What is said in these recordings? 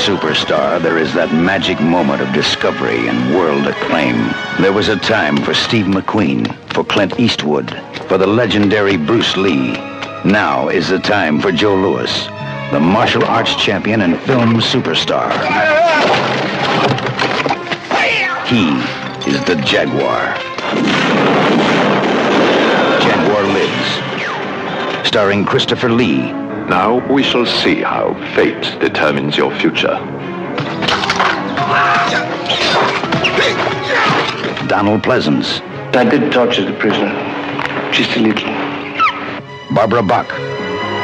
superstar, there is that magic moment of discovery and world acclaim. There was a time for Steve McQueen, for Clint Eastwood, for the legendary Bruce Lee. Now is the time for Joe Louis, the martial arts champion and film superstar. He is the Jaguar. Jaguar Lives, starring Christopher Lee. Now we shall see how fate determines your future. Donald Pleasance. I did torture the prisoner, just a little. Barbara Buck.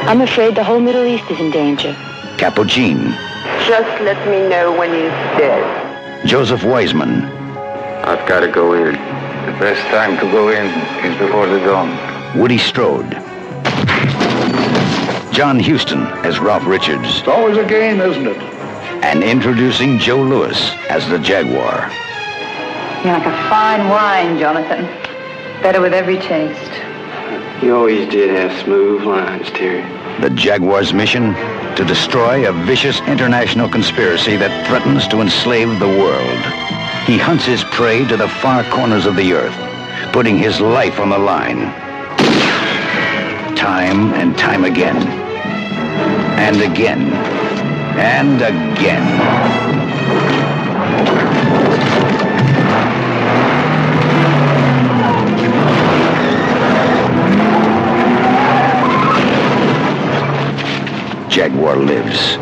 I'm afraid the whole Middle East is in danger. Capuchin. Just let me know when he's dead. Joseph Weisman. I've got to go in. The best time to go in is before the dawn. Woody Strode. John Huston as Ralph Richards. It's always a game, isn't it? And introducing Joe Louis as the Jaguar. You're like a fine wine, Jonathan. Better with every taste. You always did have smooth lines, Terry. The Jaguar's mission? To destroy a vicious international conspiracy that threatens to enslave the world. He hunts his prey to the far corners of the earth, putting his life on the line. Time and time again. And again. And again. Jaguar Lives.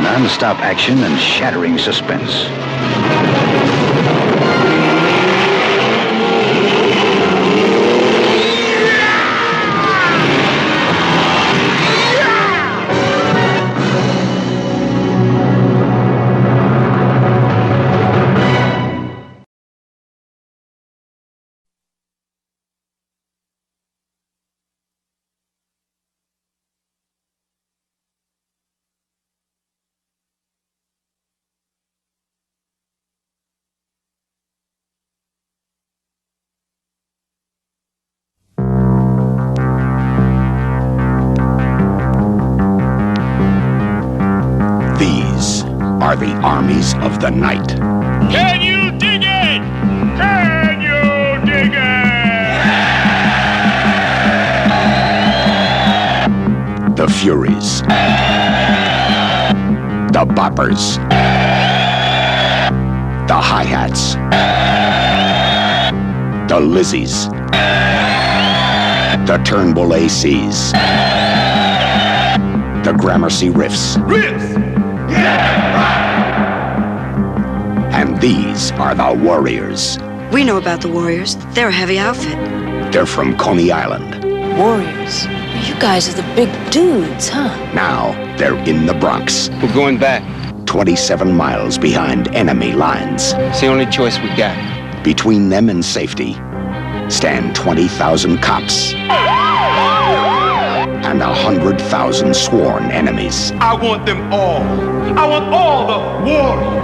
Non-stop action and shattering suspense. Are the armies of the night. Can you dig it? Can you dig it? The Furies. The Boppers. The Hi-Hats. The Lizzies. The Turnbull ACs. The Gramercy Riffs. Riffs! And these are the Warriors. We know about the Warriors. They're a heavy outfit. They're from Coney Island. Warriors? You guys are the big dudes, huh? Now they're in the Bronx. We're going back. 27 miles behind enemy lines. It's the only choice we got. Between them and safety stand 20,000 cops and 100,000 sworn enemies. I want them all. I want all the Warriors.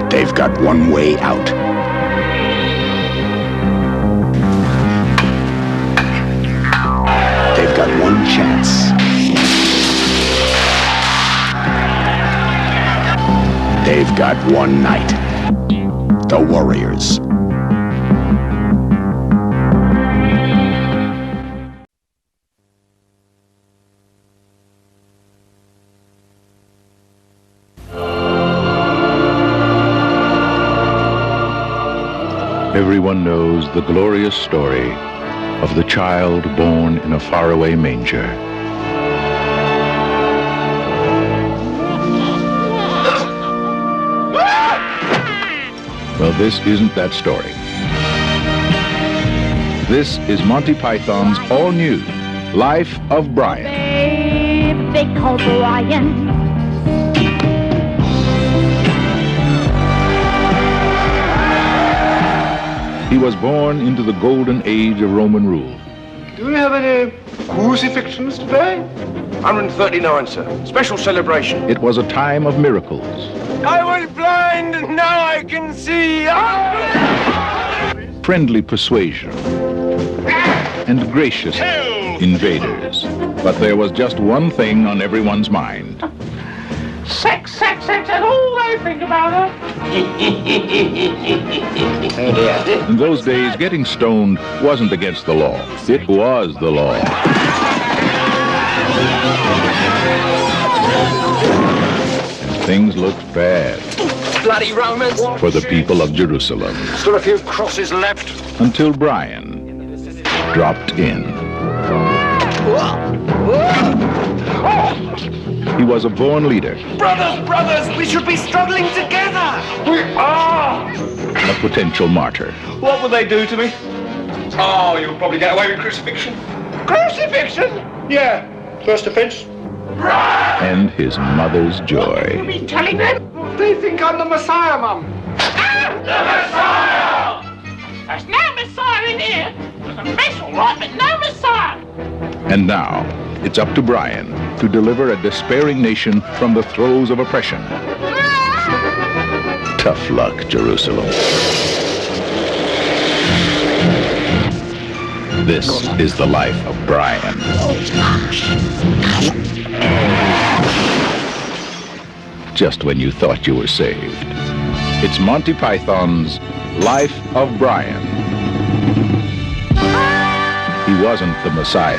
They've got one way out. They've got one chance. They've got one night. The Warriors. Everyone knows the glorious story of the child born in a faraway manger. Well, this isn't that story. This is Monty Python's all-new Life of Brian. They call Brian. He was born into the golden age of Roman rule. Do we have any crucifixions today? 139, sir. Special celebration. It was a time of miracles. I was blind, and now I can see. Friendly persuasion, and gracious invaders. But there was just one thing on everyone's mind. Sex, sex, sex, that's all they think about In those days, getting stoned wasn't against the law. It was the law. And things looked bad Bloody Romans. for the people of Jerusalem. Still a few crosses left. Until Brian dropped in. He was a born leader, Brothers, we should be struggling together. We are. a potential martyr. What will they do to me? Oh, you'll probably get away with crucifixion. Crucifixion? Yeah. First offense. And his mother's joy. Been telling them? They think I'm the Messiah, Mum. The Messiah! There's no Messiah in here. There's a mess, all right, but no Messiah. And now, it's up to Brian to deliver a despairing nation from the throes of oppression. Tough luck, Jerusalem. This is the life of Brian. Just when you thought you were saved. It's Monty Python's Life of Brian. He wasn't the Messiah.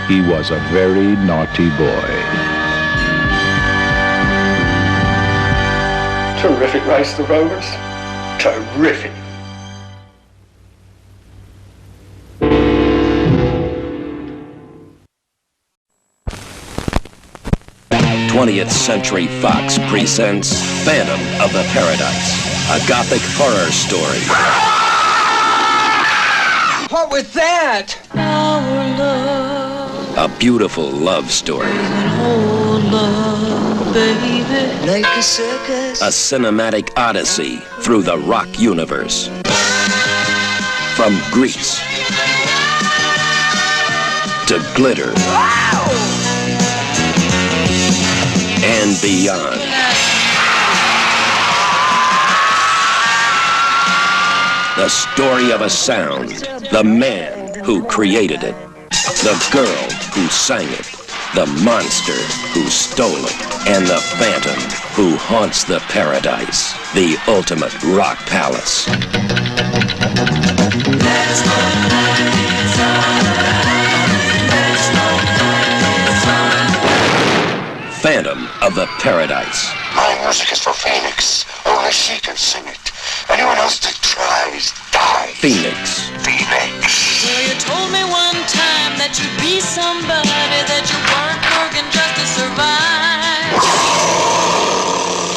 He was a very naughty boy. Terrific race, the Romans. Terrific. 20th Century Fox presents Phantom of the Paradise, a gothic horror story. What was that? Our love, A beautiful love story. whole love, baby. Like a circus. A cinematic odyssey through the rock universe. From Greece to glitter and beyond. The story of a sound, the man who created it, the girl who sang it, the monster who stole it, and the phantom who haunts the paradise, the ultimate rock palace. Phantom of the Paradise. My music is for Phoenix. Only she can sing it. Anyone else that tries dies. Phoenix. Phoenix. Well, you told me one time that you'd be somebody, that you weren't working just to survive.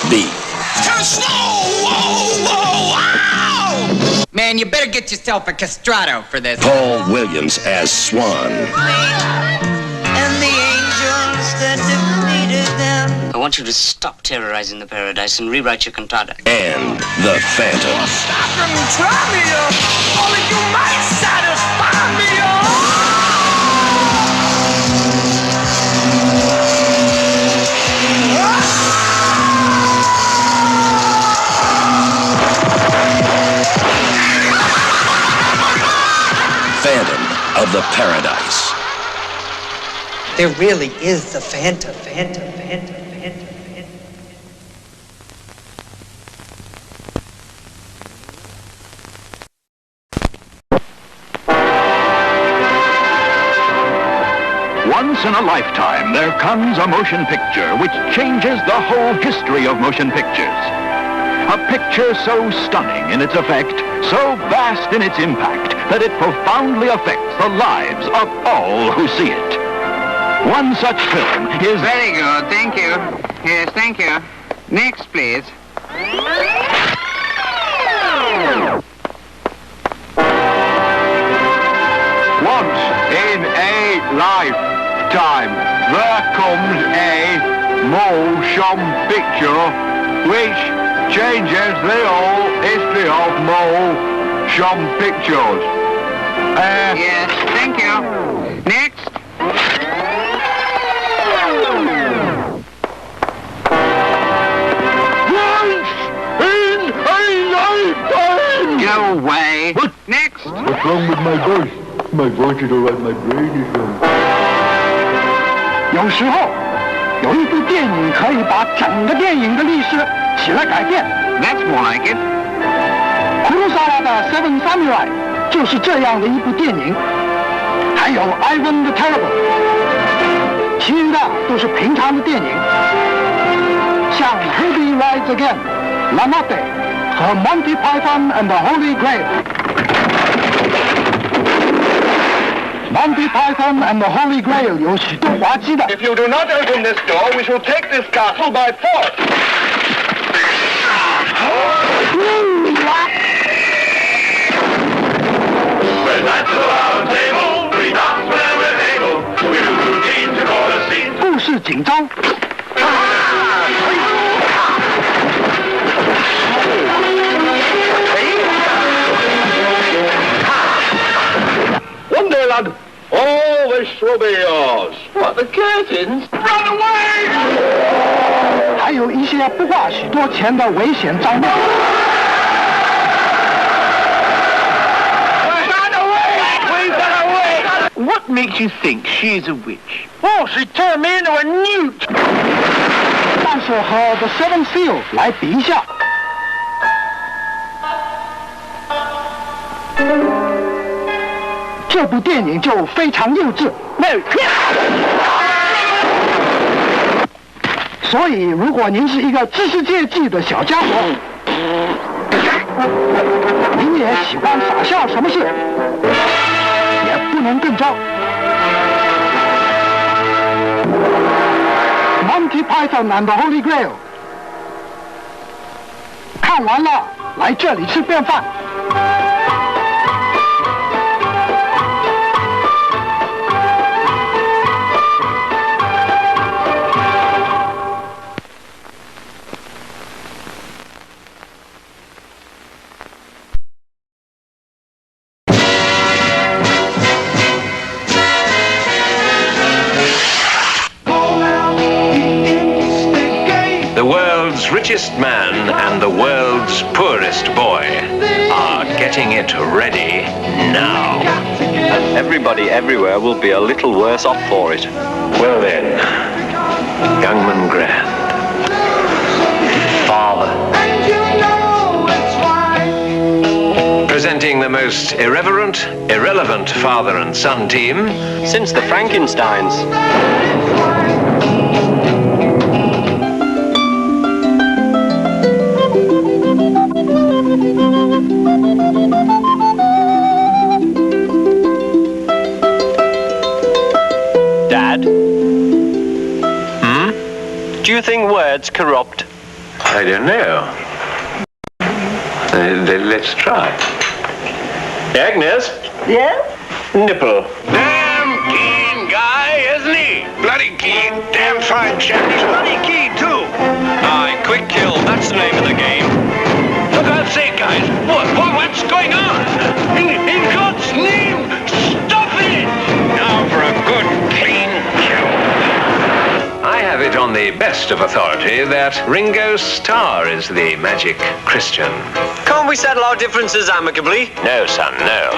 B. Snow! Whoa, whoa, wow! Man, you better get yourself a castrato for this. Paul Williams as Swan. And the angels that defeated them. I want you to stop terrorizing the paradise and rewrite your cantata. And the Phantom. Stop and try me, only you might satisfy me, Phantom of the Paradise. There really is the Phantom. Once in a lifetime, there comes a motion picture which changes the whole history of motion pictures. A picture so stunning in its effect, so vast in its impact, that it profoundly affects the lives of all who see it. One such film is... Very good, thank you. Yes, thank you. Next, please. Once in a lifetime, there comes a motion picture which changes the whole history of motion Motion pictures. Yes, thank you. Next. Go away. What? Next. What's wrong with my voice? My voice is alright, my brain is wrong. 有时候，有一部电影可以把整个电影的历史起来改变。 That's more like it. 库鲁萨瓦的《Seven Samurai》就是这样的一部电影，还有《Ivan the Terrible》，其余的都是平常的电影，像《Herbie Rides Again》、《La Notte》和《Monty Python and the Holy Grail》。Monty Python and the Holy Grail 有许多滑稽的。 If you do not open this door, we shall take this castle by force. We're at the round table, we dance where we're able. We do routine to call a scene. 故事紧张。 One day, lad. Oh, this will be yours. What, the curtains? Run away! 还有一些不花许多钱的危险招募。 What makes you think she's a witch? Oh, she turned me into a newt. 但是和 The Seven Seal 来比一下，这部电影就非常幼稚。所以，如果您是一个知识界记的小家伙，您也喜欢傻笑什么事，也不能更糟。Monty Python and the Holy Grail 看完了，来这里吃便饭。 The world's richest man and the world's poorest boy are getting it ready now. Everybody everywhere will be a little worse off for it. Well then, Youngman Grand, Father, presenting the most irreverent, irrelevant father and son team since the Frankensteins. Dad? Do you think words corrupt? I don't know. Let's try. Agnes? Yes? Nipple. Damn keen guy, isn't he? Bloody keen. Damn fine chap. He's bloody keen, too. Aye, quick kill. That's the name of the game. For God's sake, guys. What's going on? In God's name, stop it! Now for a good, clean kill. I have it on the best of authority that Ringo Starr is the magic Christian. Can't we settle our differences amicably? No, son, no.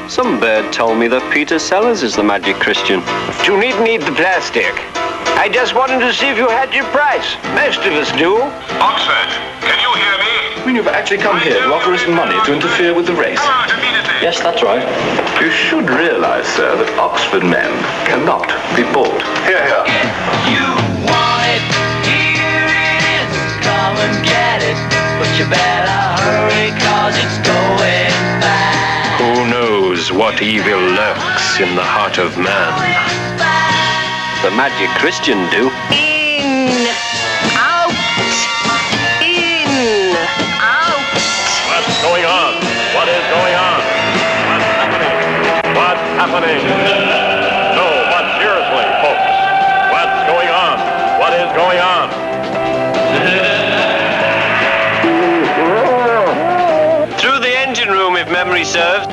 Some bird told me that Peter Sellers is the magic Christian. You needn't eat the plastic. I just wanted to see if you had your price. Most of us do. Oxford, can you hear me? I mean, you've actually come here to offer us money to interfere with the race. Come out immediately. Yes, that's right. You should realize, sir, that Oxford men cannot be bought. Here, here. You want it, here it is, come and get it, but you better hurry 'cause it's going bad. Who knows what evil lurks in the heart of man? The magic Christian do. In, out, in, out. What's going on? What is going on? What's happening? No, but seriously, folks. What's going on? What is going on? memory served?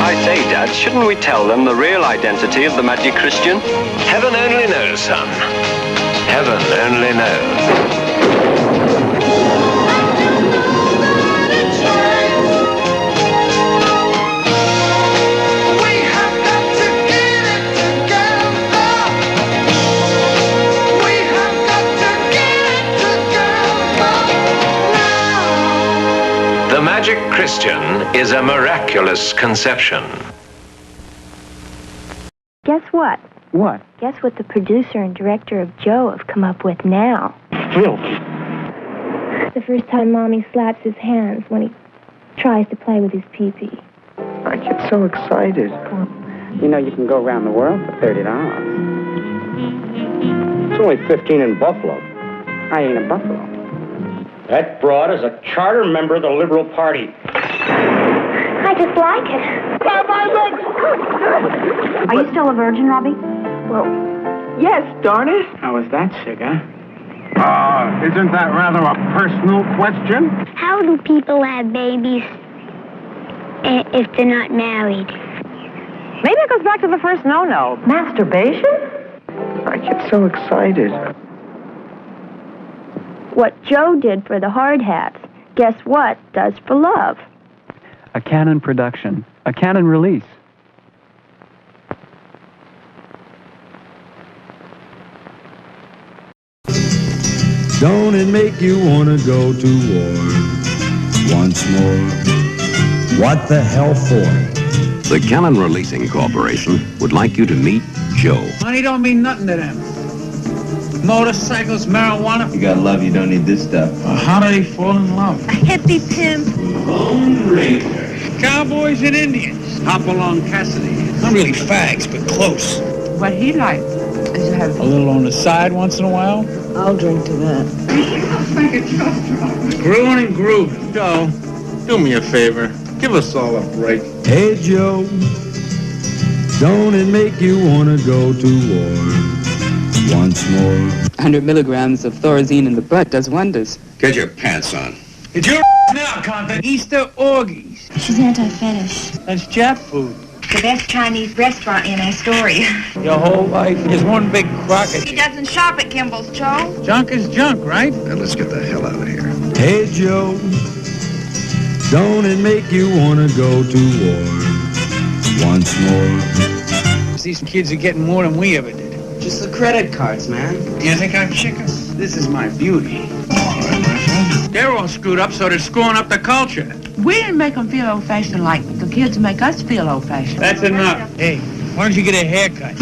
I say, Dad, shouldn't we tell them the real identity of the Magic Christian? Heaven only knows, son. Heaven only knows. The Magic Christian is a miraculous conception. Guess what? What? Guess what the producer and director of Joe have come up with now? Filthy. The first time Mommy slaps his hands when he tries to play with his pee-pee. I get so excited. You know you can go around the world for $30. It's only 15 in Buffalo. I ain't a buffalo. That broad is a charter member of the Liberal Party. I just like it. Are you still a virgin, Robbie? Well, yes, darn it. How was that, sugar? Isn't that rather a personal question? How do people have babies if they're not married? Maybe it goes back to the first no-no. Masturbation? I get so excited. What Joe did for the hard hats, guess what does for love? A Canon production. A Canon release. Don't it make you wanna go to war once more? What the hell for? The Canon Releasing Corporation would like you to meet Joe. Money don't mean nothing to them. Motorcycles, marijuana. You got love, you don't need this stuff. How do they fall in love? A hippie pimp. Lone Ranger. Cowboys and Indians. Hopalong Cassidy. Not really fags, but close. What he likes is to have A little on the side once in a while. I'll drink to that. Screwing and grooving. Joe, do me a favor. Give us all a break. Hey Joe, don't it make you wanna go to war once more? 100 milligrams of Thorazine in the butt does wonders. Get your pants on. It's your now, content. Easter orgies. She's anti-fetish. That's Jap food. the best Chinese restaurant in Astoria. Your whole life is one big crock of He doesn't shop at Kimball's, Joe. junk is junk, right? Now let's get the hell out of here. Hey Joe, don't it make you wanna go to war once more? These kids are getting more than we ever did. Just the credit cards, man. You think I'm chicken? This is my beauty. They're all screwed up, so they're screwing up the culture. We didn't make them feel old-fashioned like the kids make us feel old-fashioned. That's enough. Hey, why don't you get a haircut?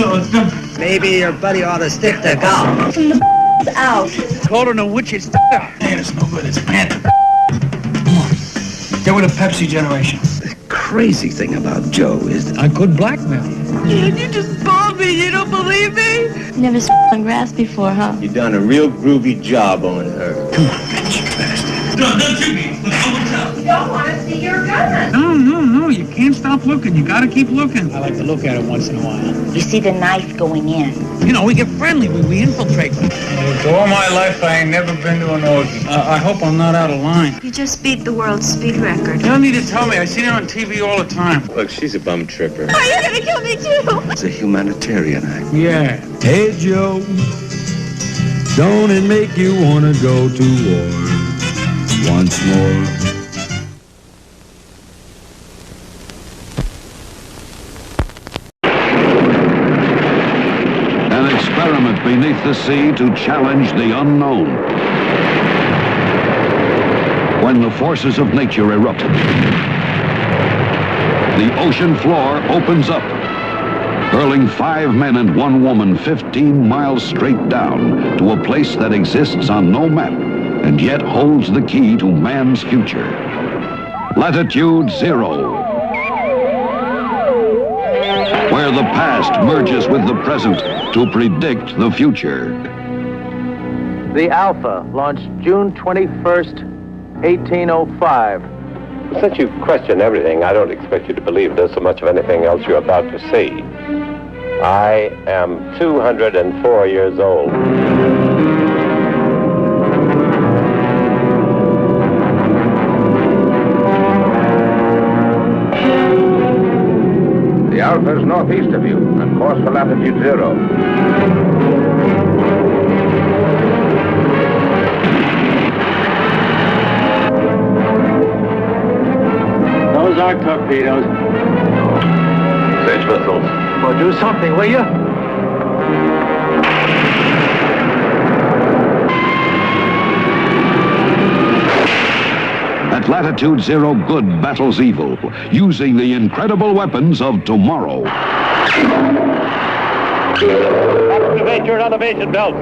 Maybe your buddy ought to stick to golf. From the out. Told him to witch his Man, it's no good. It's panther. Come on. Get with the Pepsi generation. The crazy thing about Joe is that I could blackmail you. You just balled me. You don't believe me? Never on grass before, huh? you done a real groovy job on her. Come on, bitch, you bastard. No, don't shoot me. You don't want to see your gun. No, you can't stop looking. You gotta keep looking. I like to look at it once in a while. You see the knife going in. You know, we get friendly. We infiltrate. All my life, I ain't never been to an orgy. I hope I'm not out of line. You just beat the world speed record. You don't need to tell me. I see her on TV all the time. Look, she's a bum tripper. Are you gonna kill me too? It's a humanitarian act. Yeah. Hey Joe, don't it make you wanna go to war once more? An experiment beneath the sea to challenge the unknown. When the forces of nature erupt, the ocean floor opens up, hurling 5 men and 1 woman 15 miles straight down to a place that exists on no map and yet holds the key to man's future. Latitude 0. Where the past merges with the present to predict the future. The Alpha launched June 21st, 1805. Since you question everything, I don't expect you to believe there's so much of anything else you're about to see. I am 204 years old. northeast of you, on course for latitude 0. Those are torpedoes. Sage missiles. Well, do something, will you? At latitude 0, good battles evil, using the incredible weapons of tomorrow. Activate your elevation belts.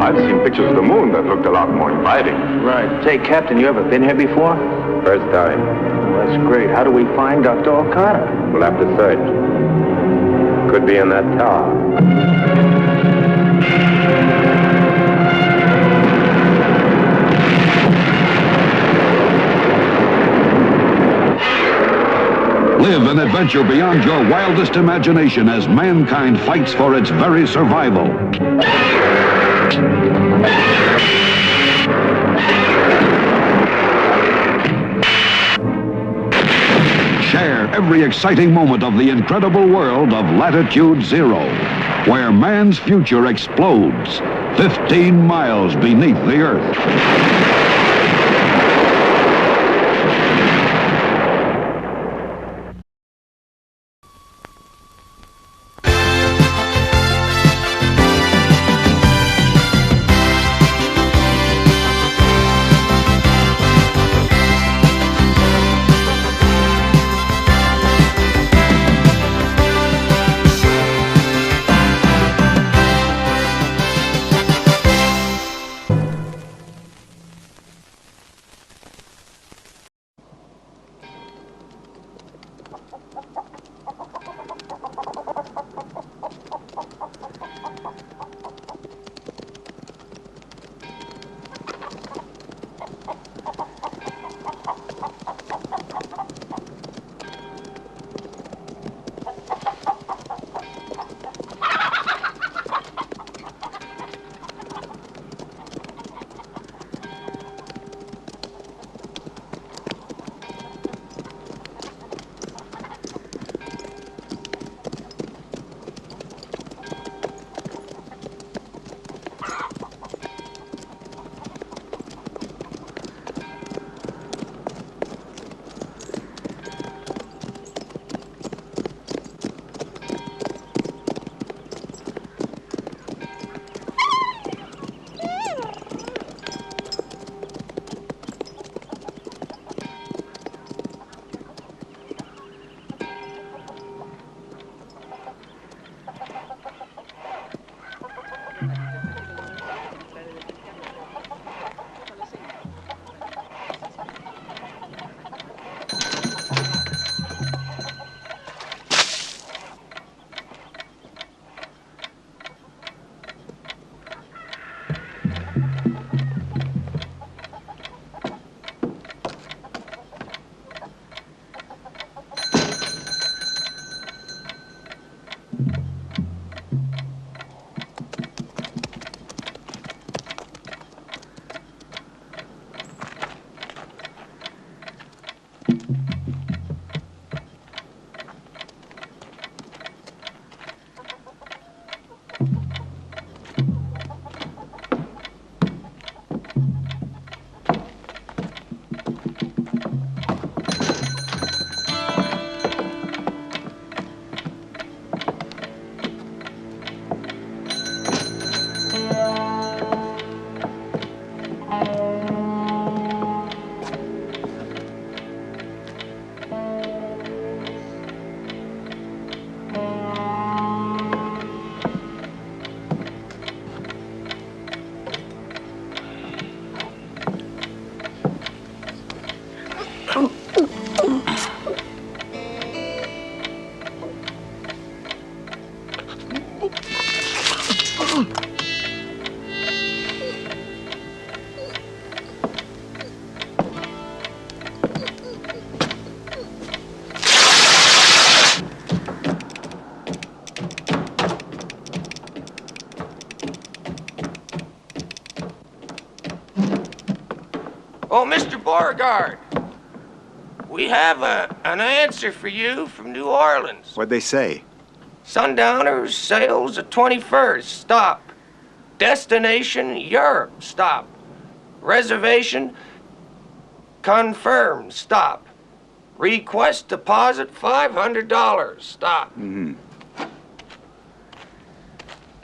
I've seen pictures of the moon that looked a lot more inviting. Right. Say, Captain, you ever been here before? First time. Well, that's great. How do we find Dr. Okada? We'll have to search. Could be in that tower. Live an adventure beyond your wildest imagination as mankind fights for its very survival. Share every exciting moment of the incredible world of Latitude 0, where man's future explodes 15 miles beneath the Earth. Oh, Mr. Beauregard, we have an answer for you from New Orleans. What'd they say? Sundowners sails the 21st. Stop. Destination Europe. Stop. Reservation confirmed. Stop. Request deposit $500. Stop. Mm-hmm.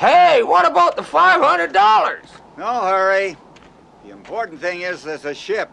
Hey, what about the $500? No hurry. The important thing is there's a ship.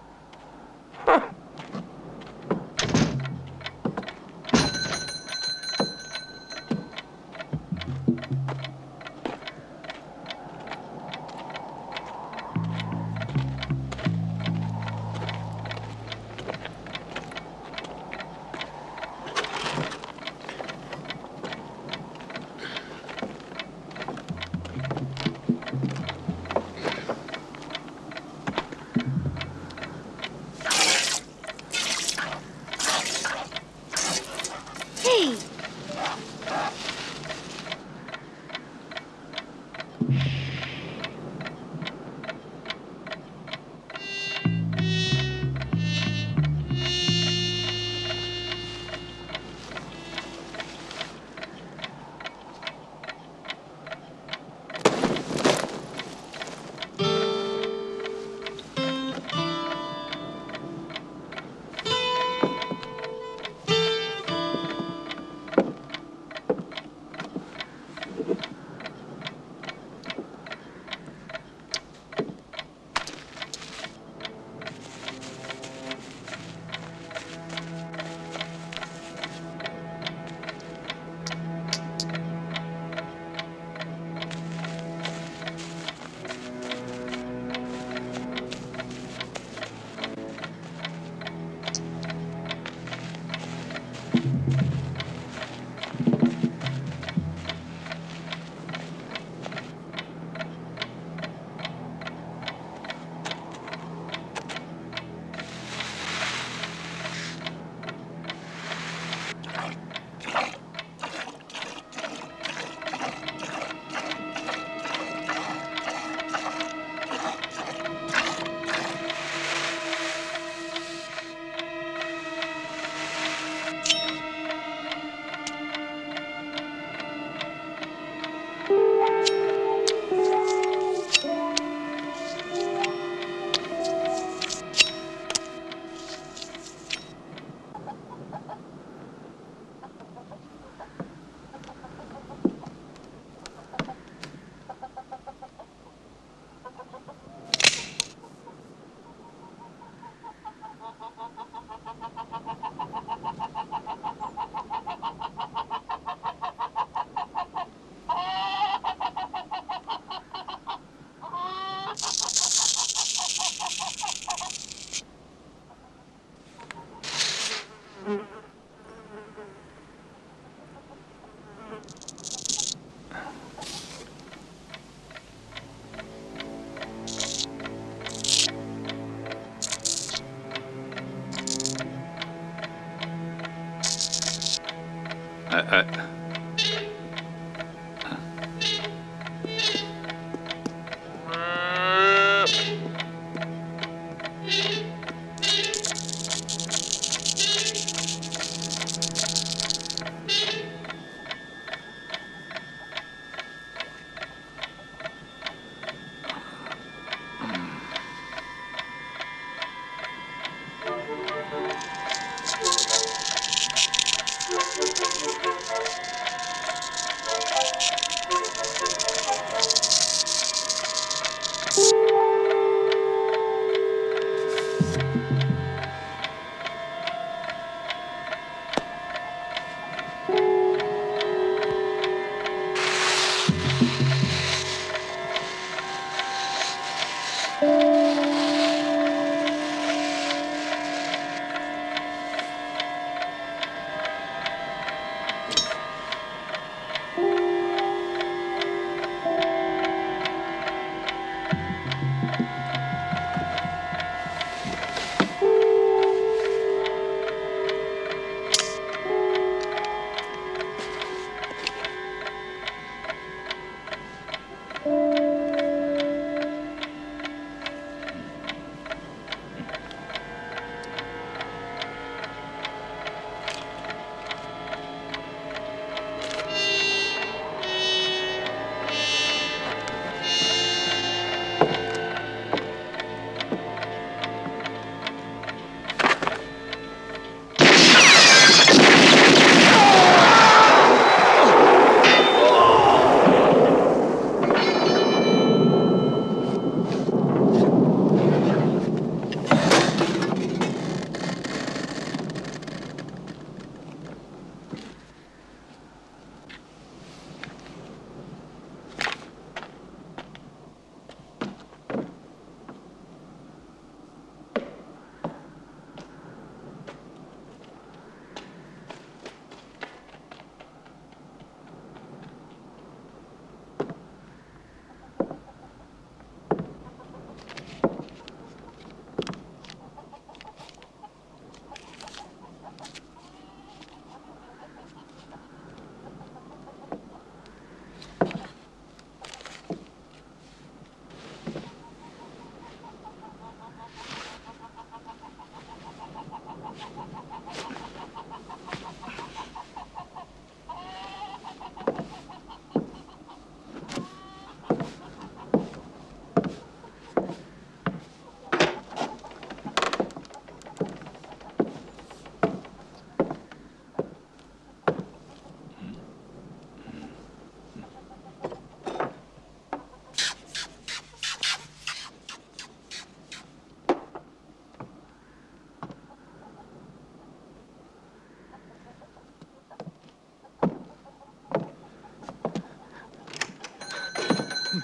Gee,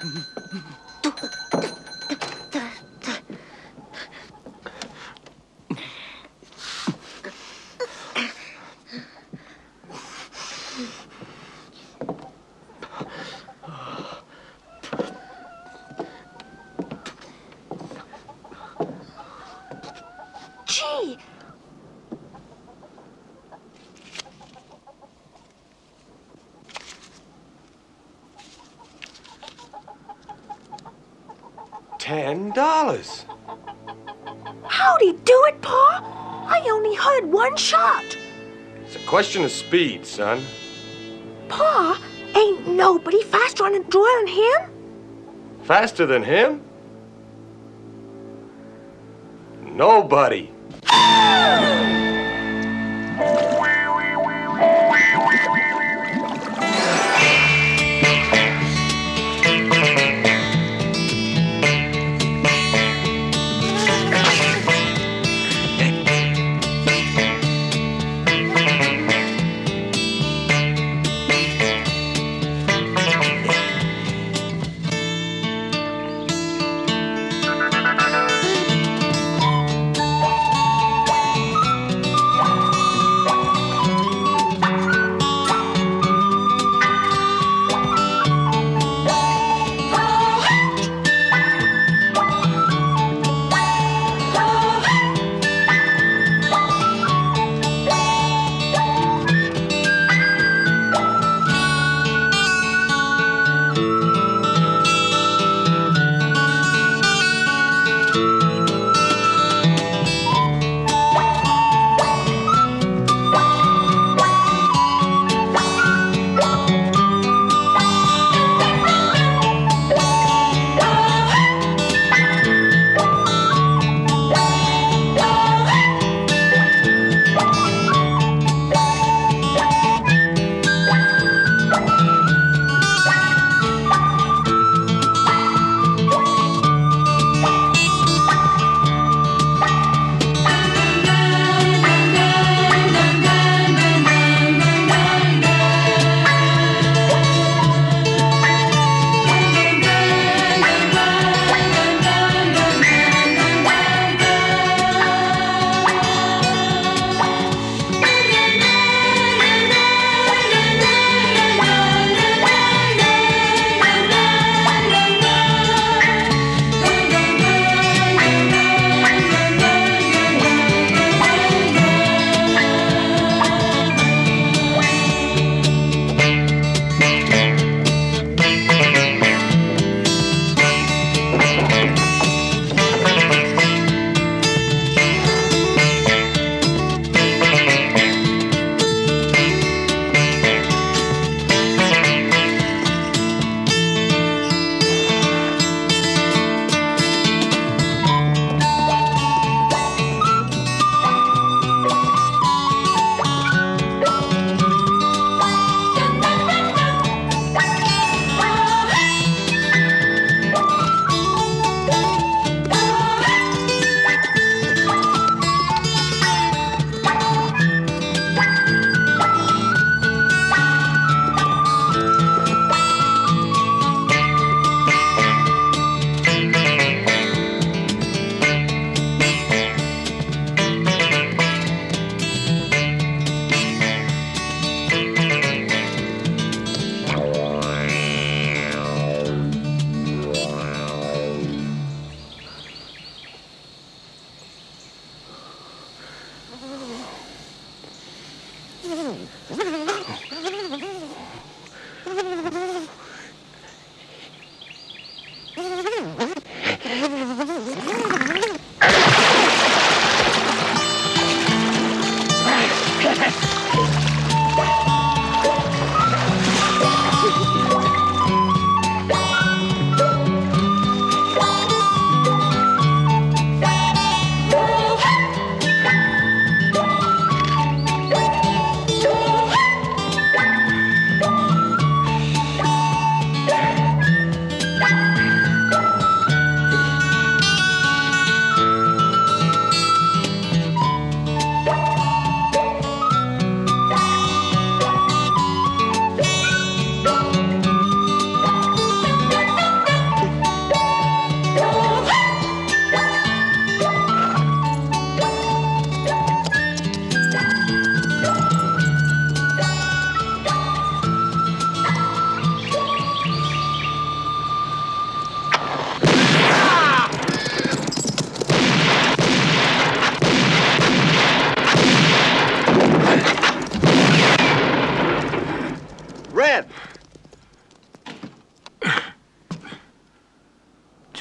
$10. how'd he do it, Pa? I only heard one shot. It's a question of speed, son. Pa, ain't nobody faster on a draw than him? Faster than him? Nobody.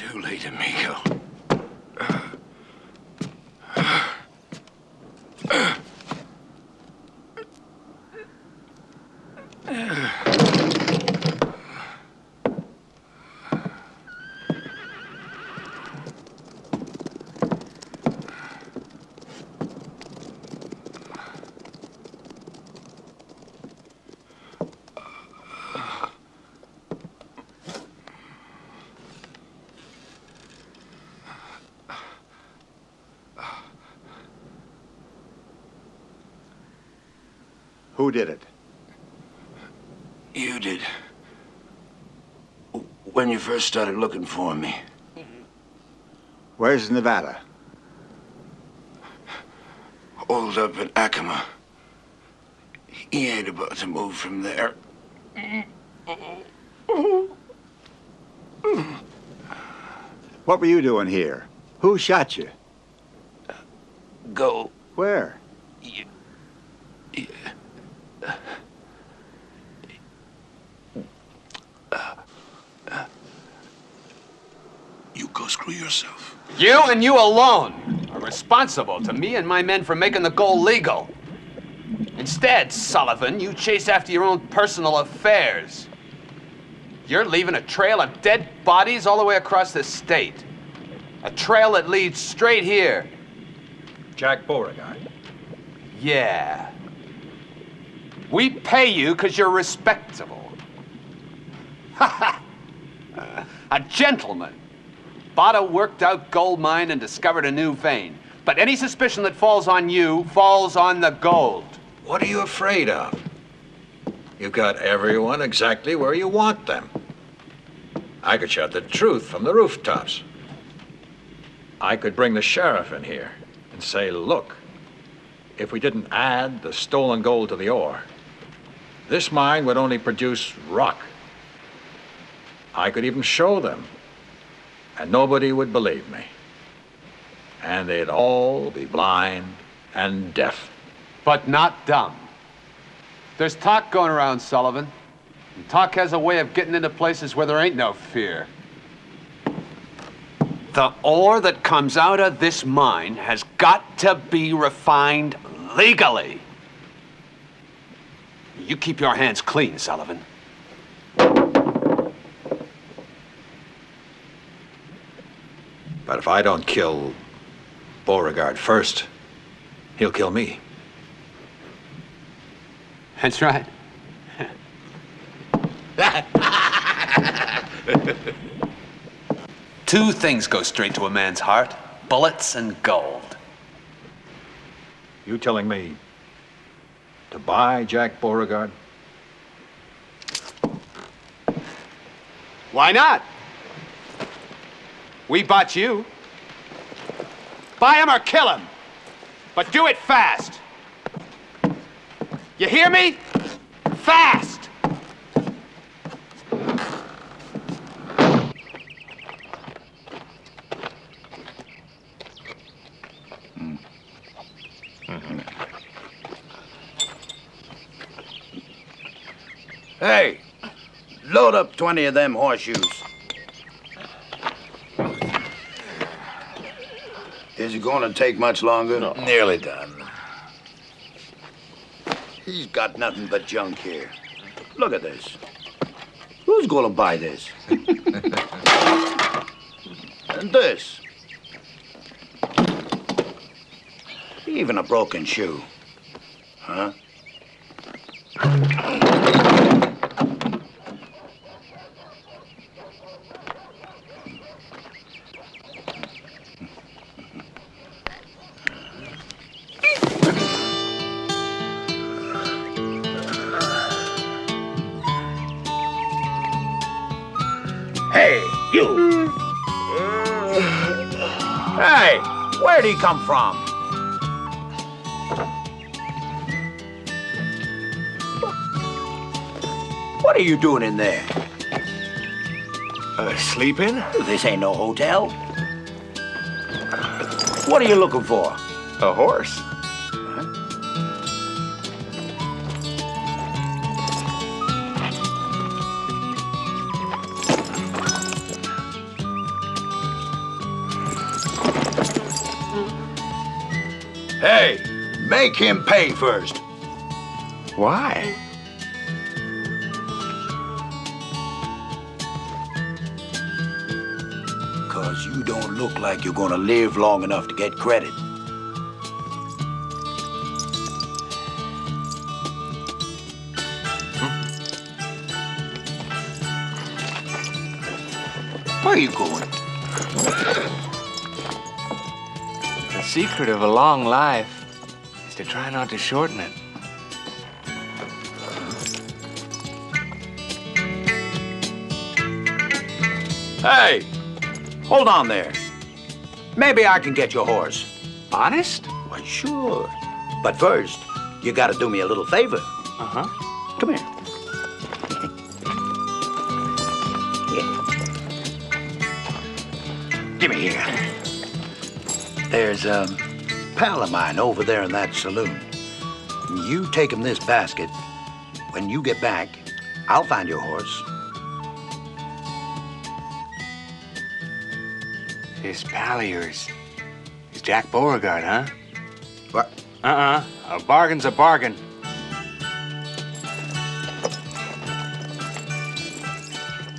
too late, amigo. Who did it? You did. When you first started looking for me. Where's Nevada? Holed up in Acoma. He ain't about to move from there. What were you doing here? Who shot you? Go. Where? You go screw yourself. You and you alone are responsible to me and my men for making the gold legal. Instead, Sullivan, you chase after your own personal affairs. You're leaving a trail of dead bodies all the way across the state. A trail that leads straight here. Jack Beauregard. Yeah. We pay you because you're respectable. A gentleman. Bought a worked-out gold mine and discovered a new vein. But any suspicion that falls on you falls on the gold. What are you afraid of? You've got everyone exactly where you want them. I could shout the truth from the rooftops. I could bring the sheriff in here and say, look, if we didn't add the stolen gold to the ore, this mine would only produce rock. I could even show them, and nobody would believe me. And they'd all be blind and deaf. But not dumb. There's talk going around, Sullivan. And talk has a way of getting into places where there ain't no fear. The ore that comes out of this mine has got to be refined legally. You keep your hands clean, Sullivan. But if I don't kill Beauregard first, he'll kill me. That's right. Two things go straight to a man's heart: bullets and gold. You telling me to buy Jack Beauregard? Why not? We bought you. Buy him or kill him. But do it fast. You hear me? Fast! Hey, load up 20 of them horseshoes. Is it going to take much longer? No. Nearly done. He's got nothing but junk here. Look at this. Who's going to buy this? And this. Even a broken shoe. Huh? Hey, you! Hey, where'd he come from? What are you doing in there? Sleeping? This ain't no hotel. What are you looking for? A horse. Hey, make him pay first. Why? Because you don't look like you're gonna live long enough to get credit. Where are you going? The secret of a long life is to try not to shorten it. Hey, hold on there. Maybe I can get your horse. Honest? Why, sure. But first, you gotta do me a little favor. Uh-huh. Come here. Give me here. There's a pal of mine over there in that saloon. You take him this basket. When you get back, I'll find your horse. This pal of yours is Jack Beauregard, huh? What? Uh-uh. A bargain's a bargain.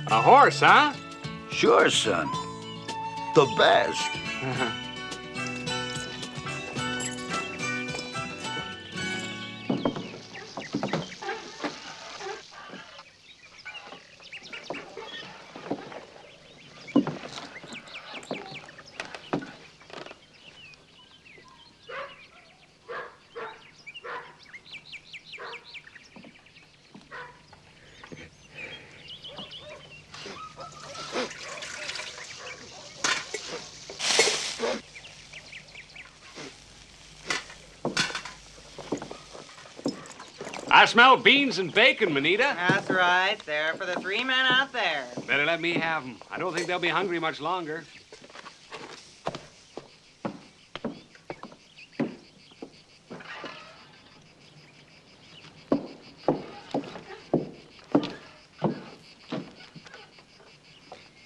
A horse, huh? Sure, son. The best. I smell beans and bacon, Manita. That's right. There for the 3 men out there. Better let me have them. I don't think they'll be hungry much longer.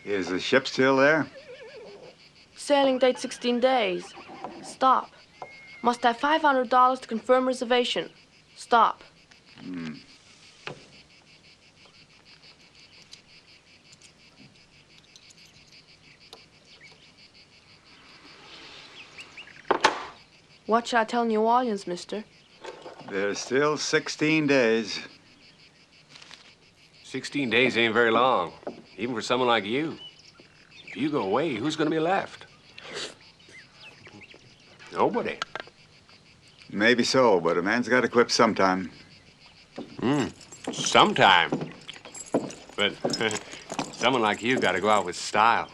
Is the ship still there? Sailing date 16 days. Stop. Must have $500 to confirm reservation. Stop. What should I tell New Orleans, mister? There's still 16 days. 16 days ain't very long, even for someone like you. If you go away, who's gonna be left? Nobody. Maybe so, but a man's got to quit sometime. Sometime. But someone like you gotta go out with style.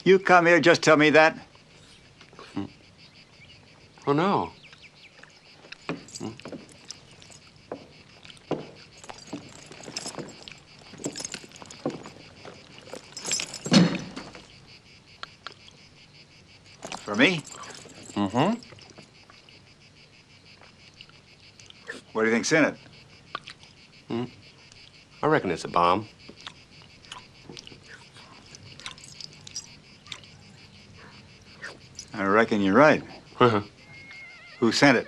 You come here, just tell me that. Oh, no. For me? Mm-hmm. What do you think's in it? I reckon it's a bomb. I reckon you're right. Uh-huh. Who sent it?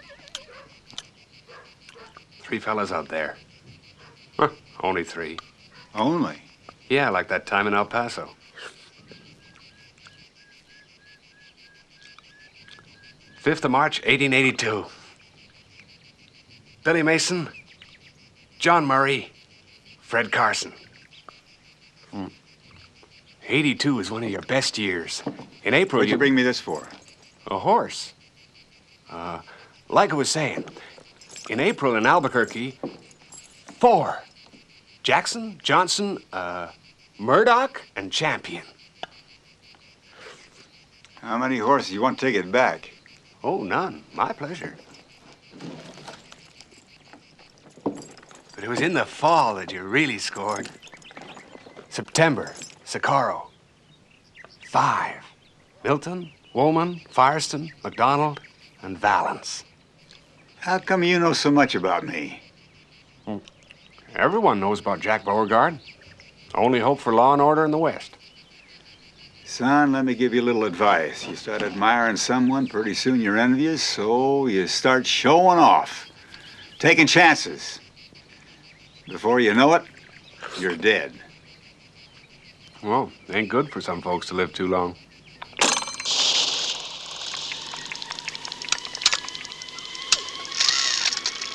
3 fellas out there. Huh, only 3. Only? Yeah, like that time in El Paso. Fifth of March, 1882. Billy Mason, John Murray, Fred Carson. 82 is one of your best years. In April, What'd you bring me this for? A horse. Like I was saying, in April in Albuquerque, 4. Jackson, Johnson, Murdoch, and Champion. How many horses you want to take it back? Oh, none. My pleasure. But it was in the fall that you really scored. September, Socorro. 5. Milton, Woolman, Firestone, McDonald, and Valance. How come you know so much about me? Everyone knows about Jack Beauregard. Only hope for law and order in the West. Son, let me give you a little advice. You start admiring someone, pretty soon you're envious, so you start showing off, taking chances. Before you know it, you're dead. Well, ain't good for some folks to live too long.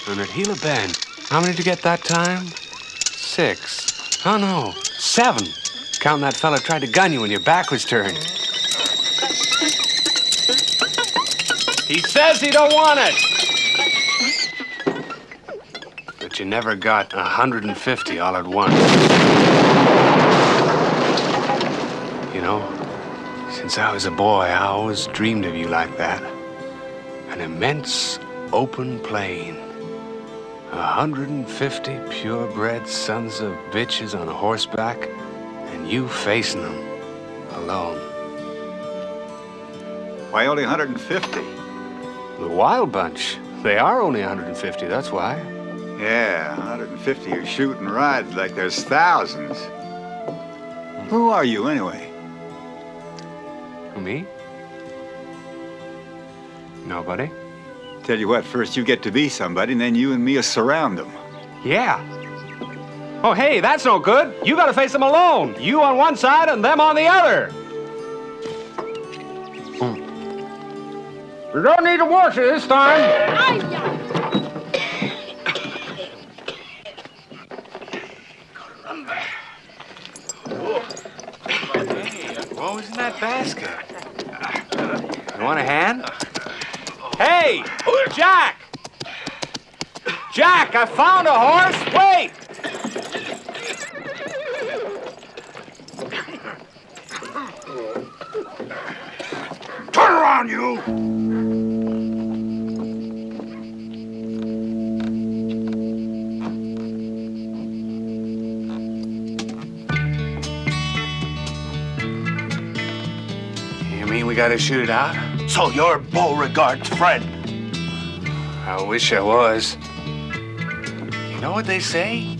And at Gila Bend, how many did you get that time? 6. Oh, no, 7. Counting that fella tried to gun you when your back was turned. He says he don't want it. But you never got 150 all at once. You know, since I was a boy, I always dreamed of you like that. An immense open plain. 150 purebred sons of bitches on horseback, and you facing them alone. Why only 150? The wild bunch. They are only 150, that's why. Yeah, 150 who shoot and ride like there's thousands. Who are you, anyway? Who, me? Nobody. Tell you what, first you get to be somebody, and then you and me will surround them. Yeah. Oh, hey, that's no good. You gotta face them alone. You on one side and them on the other. You don't need to wash it this time. What was in that basket? You want a hand? Hey, Jack! Jack, I found a horse. Wait! Turn around, you! You mean we gotta shoot it out? So you're Beauregard's friend? I wish I was. You know what they say?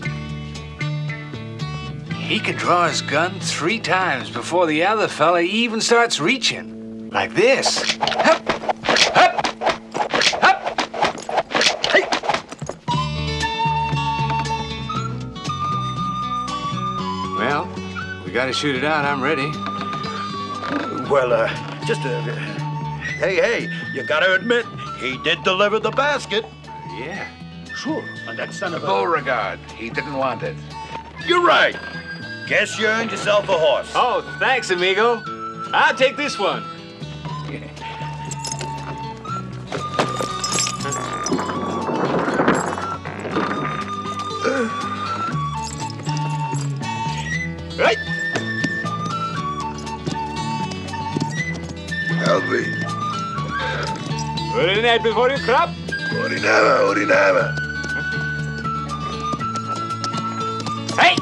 He could draw his gun 3 times before the other fella even starts reaching. Like this. Hup, hup, hup. Hey. Well, we gotta shoot it out. I'm ready. Well, hey, you gotta admit, he did deliver the basket. Yeah. Sure, and that son of a... Beauregard, he didn't want it. You're right. Guess you earned yourself a horse. Oh, thanks, amigo. I'll take this one. Right. Help me. Put it in that before you crop. Orinaba. Hey!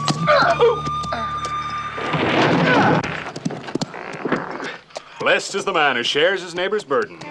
Blessed is the man who shares his neighbor's burdens.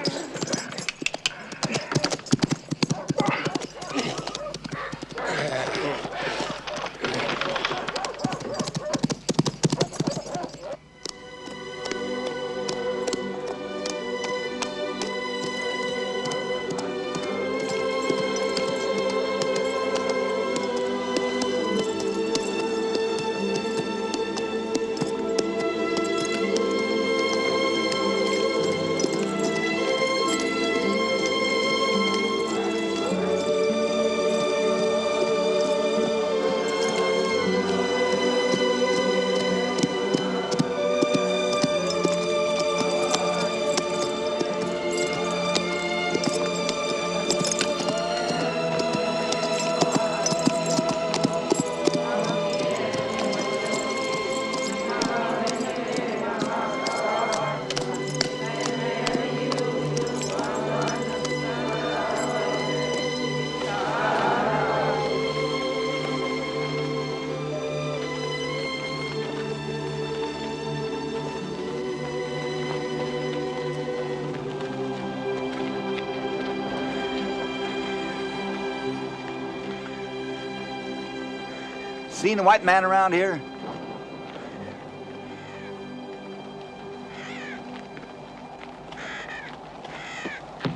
Seen a white man around here?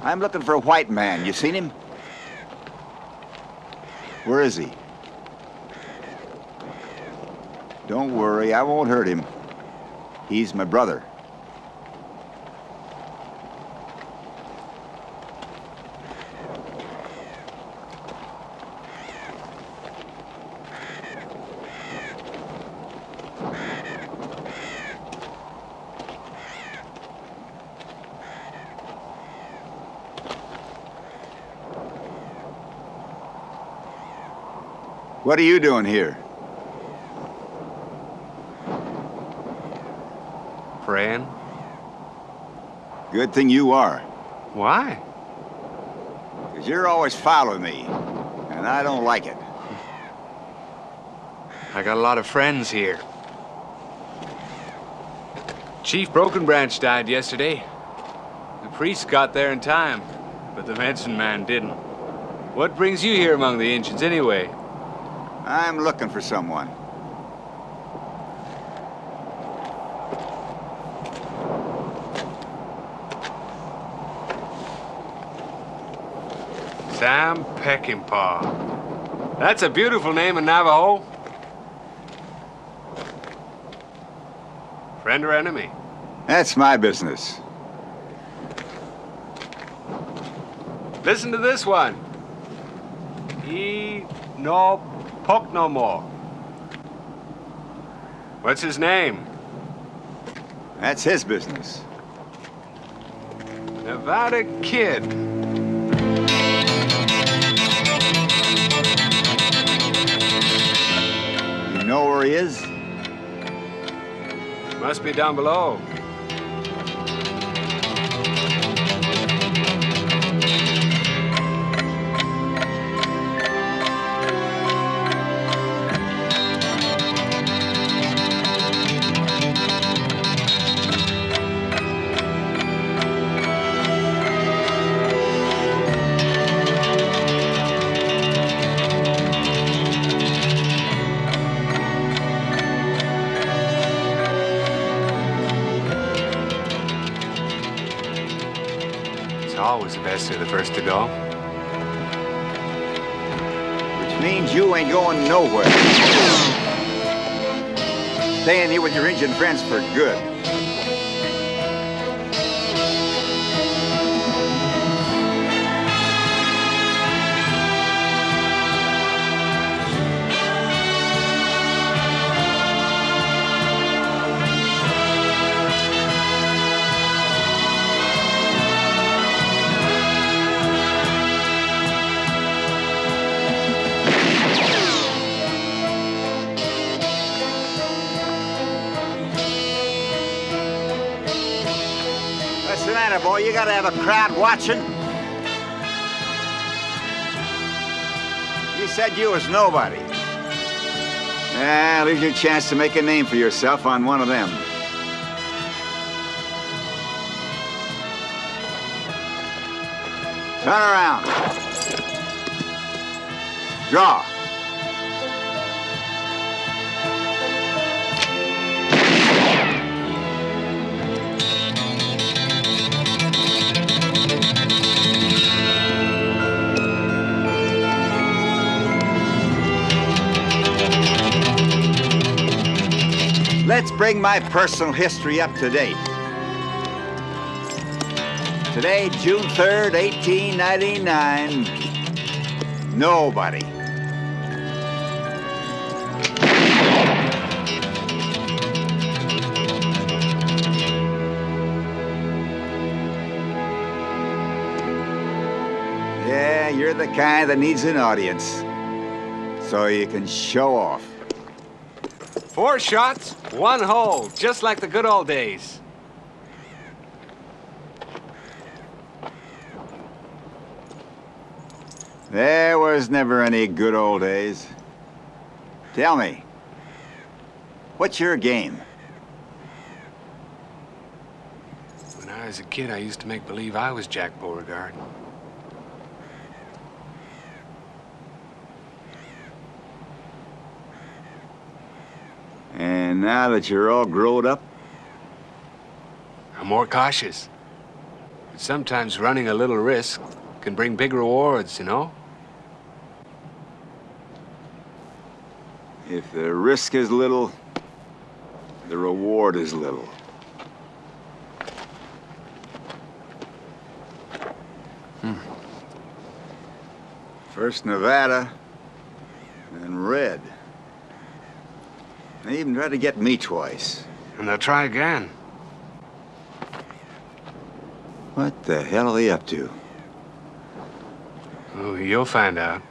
I'm looking for a white man. You seen him? Where is he? Don't worry, I won't hurt him. He's my brother. What are you doing here? Praying? Good thing you are. Why? Because you're always following me, and I don't like it. I got a lot of friends here. Chief Broken Branch died yesterday. The priest got there in time, but the medicine man didn't. What brings you here among the ancients anyway? I'm looking for someone. Sam Peckinpah. That's a beautiful name in Navajo. Friend or enemy? That's my business. Listen to this one. He no poke no more. What's his name? That's his business. Nevada Kid. You know where he is? Must be down below. Always the best are the first to go. Which means you ain't going nowhere. Staying here with your Indian friends for good. Boy, you gotta have a crowd watching. You said you was nobody. Here's your chance to make a name for yourself on one of them. Turn around. Draw. Let's bring my personal history up to date. Today, June 3rd, 1899, nobody. Yeah, you're the kind that needs an audience, so you can show off. 4 shots, 1 hole, just like the good old days. There was never any good old days. Tell me, what's your game? When I was a kid, I used to make believe I was Jack Beauregard. And now that you're all grown up? I'm more cautious. Sometimes running a little risk can bring big rewards, you know? If the risk is little, the reward is little. First Nevada, then Red. They even tried to get me twice. And they'll try again. What the hell are they up to? Oh, you'll find out.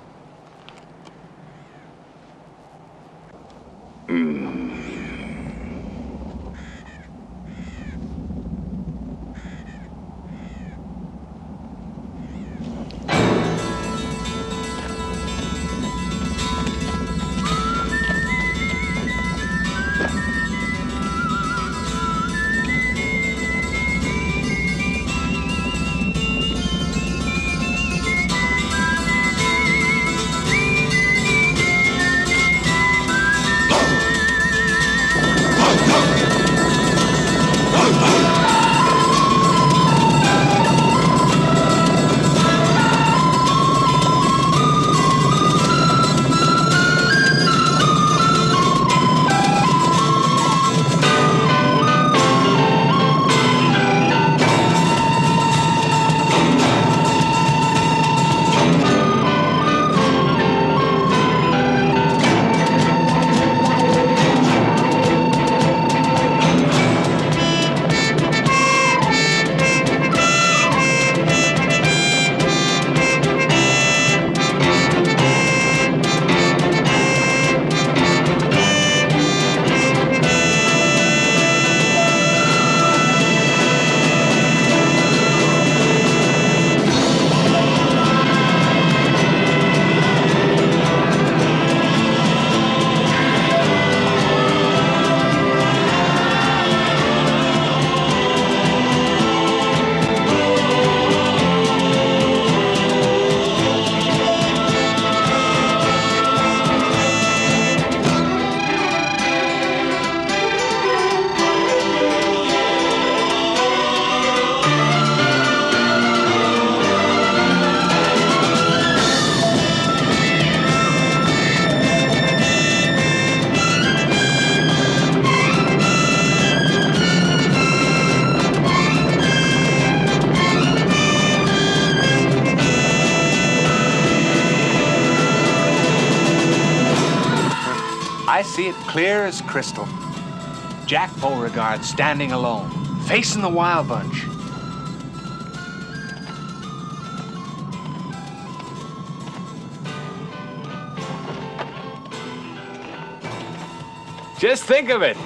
I see it clear as crystal. Jack Beauregard standing alone, facing the Wild Bunch. Just think of it.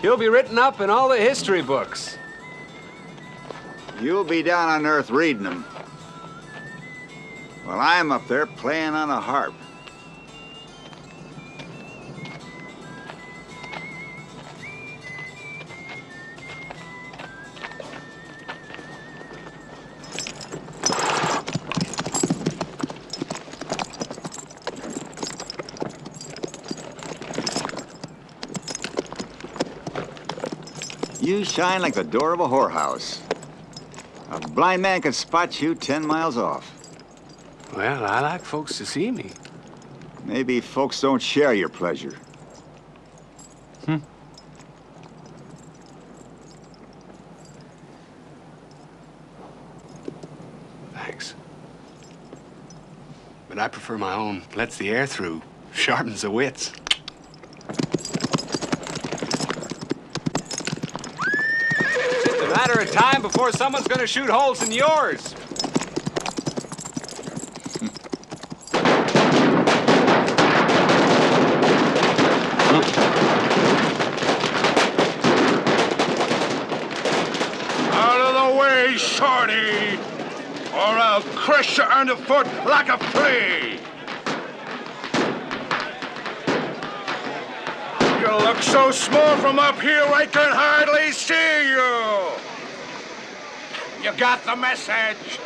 He'll be written up in all the history books. You'll be down on Earth reading them. While I'm up there playing on a harp. You shine like the door of a whorehouse. A blind man can spot you 10 miles off. Well, I like folks to see me. Maybe folks don't share your pleasure. Thanks. But I prefer my own. Lets the air through. Sharpens the wits. It's a matter of time before someone's gonna shoot holes in yours. Out of the way, shorty, or I'll crush you underfoot like a flea. You look so small from up here, I can hardly see you. You got the message?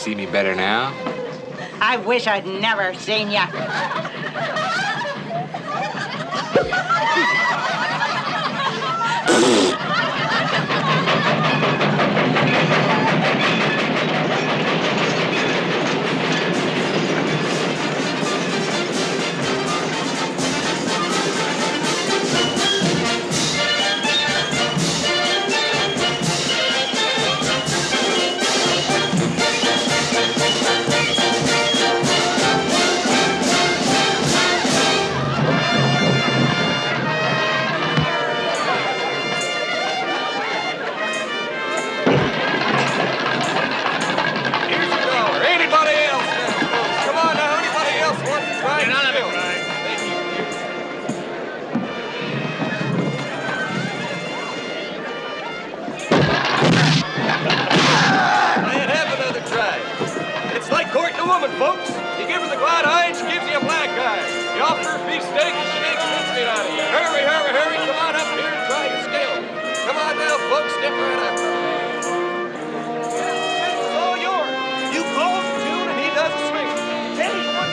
see me better now? I wish I'd never seen ya. Folks, you give her the glad eye and she gives you a black eye. You offer her a beef steak and she makes mincemeat out of you. Hurry, hurry, hurry, come on up here and try your skill. Come on now, folks, step right up. It's all yours. You call the tune and he does the swing. Tell you what,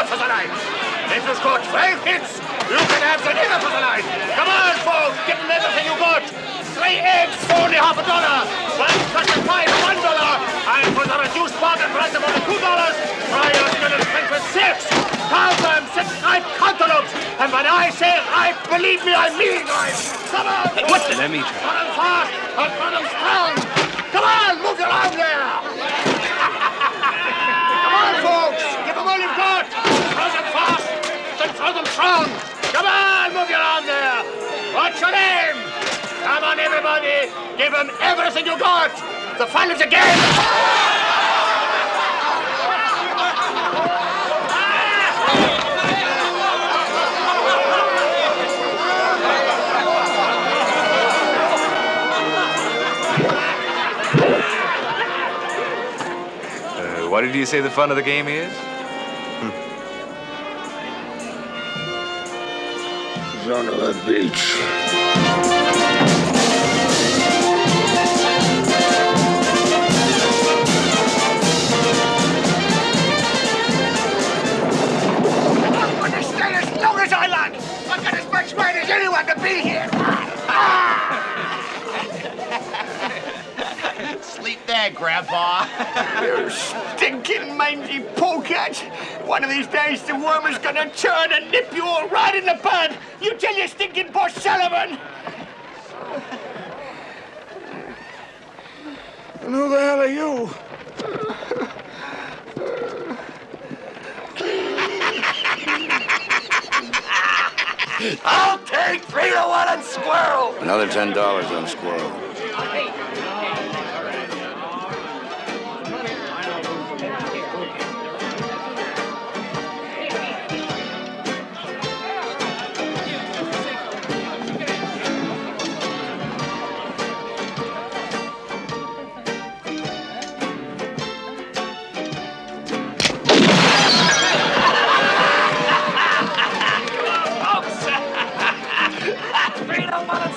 for the night. If you score 12 hits, you can have the dinner for the night. Come on, folks, give them everything you got. 3 eggs for only $1. 135, $1. And for the reduced bargain price of only $2, try your skill and strength with 6. Count them, 6 right cantaloupes. And when I say right, believe me, I mean right. Come on, Hey, what the? Let me try. run them fast and run them strong. Come on, move your arm there. Come on, folks, give them all you've got. Throw them fast, then throw them strong. Come on, move your arm there. What's your name? Come on, everybody. Give them everything you got. The fun is the game. What did you say the fun of the game is? Son of a bitch. I'm going to stay as long as I like. I've got as much right as anyone to be here. Sleep there, Grandpa. You stinking mangy polecat. One of these days the worm is gonna turn and nip you all right in the bud. You tell your stinking boss Sullivan. And who the hell are you? I'll take 3 to 1 on Squirrel. Another $10 on Squirrel.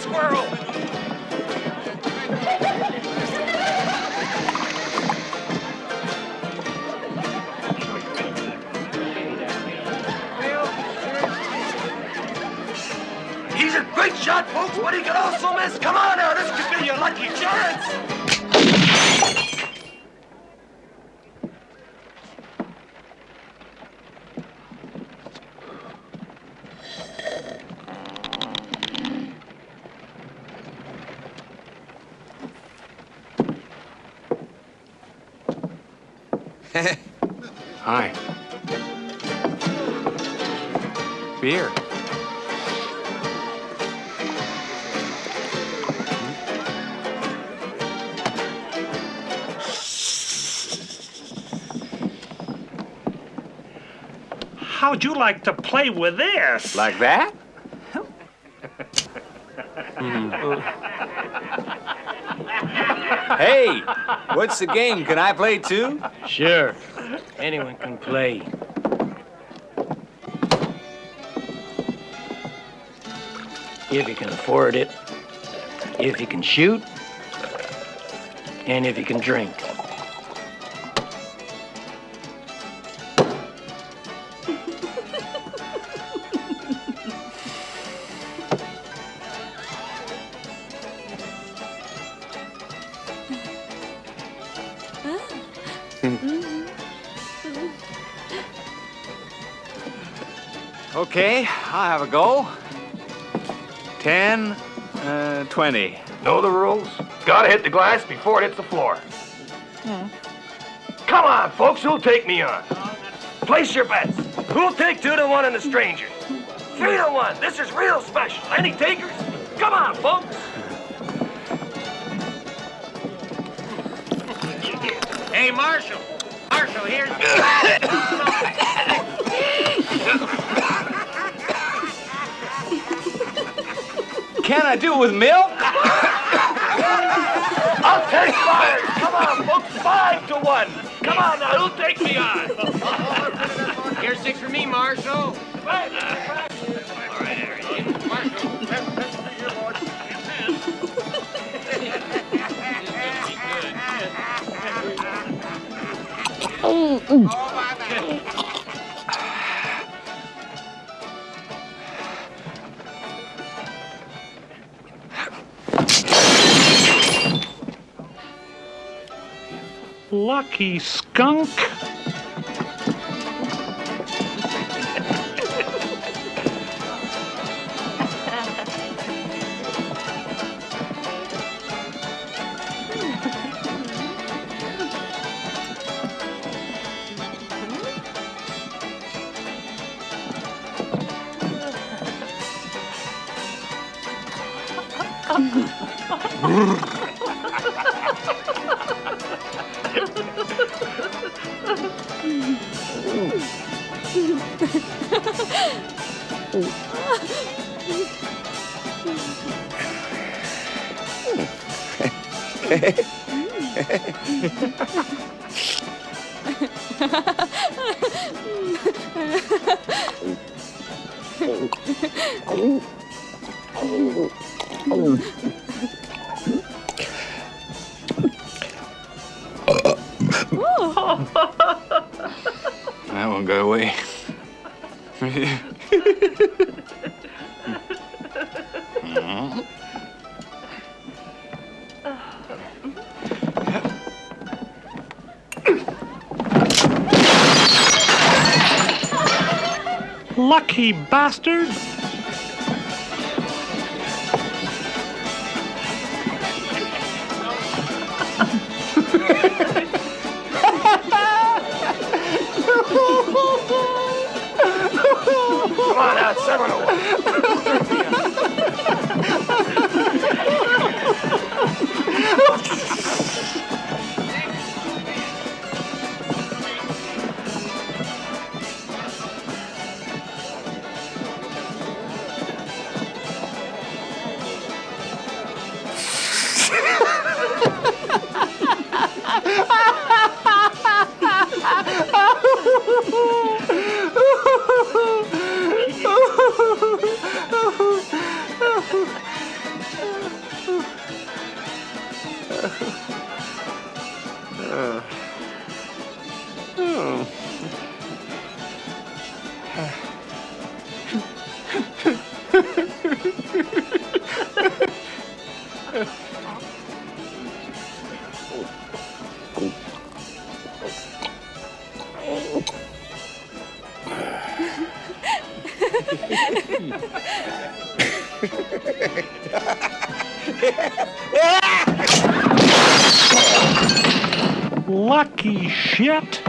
Squirrel. He's a great shot, folks, but he can also miss. Come on now, this could be your lucky chance. Hi. Beer. How'd you like to play with this? Like that? Hey, what's the game? Can I play too? Sure. Anyone can play. If you can afford it, if you can shoot, and if you can drink. Okay, I'll have a go. 10, 20. Know the rules? Gotta hit the glass before it hits the floor. Come on, folks, who'll take me on? Place your bets. Who'll take 2 to 1 on the stranger? 3 to 1. This is real special. Any takers? Come on, folks. Hey, Marshal. Marshal, here's... Can I do it with milk? I'll take 5. Come on, folks. 5 to 1. Come on now, who'll take me on? Here's 6 for me, Marshal. All right, Harry. Marshal. Lucky skunk. That one got away. Lucky bastard. Come on out, 7 to Lucky shit.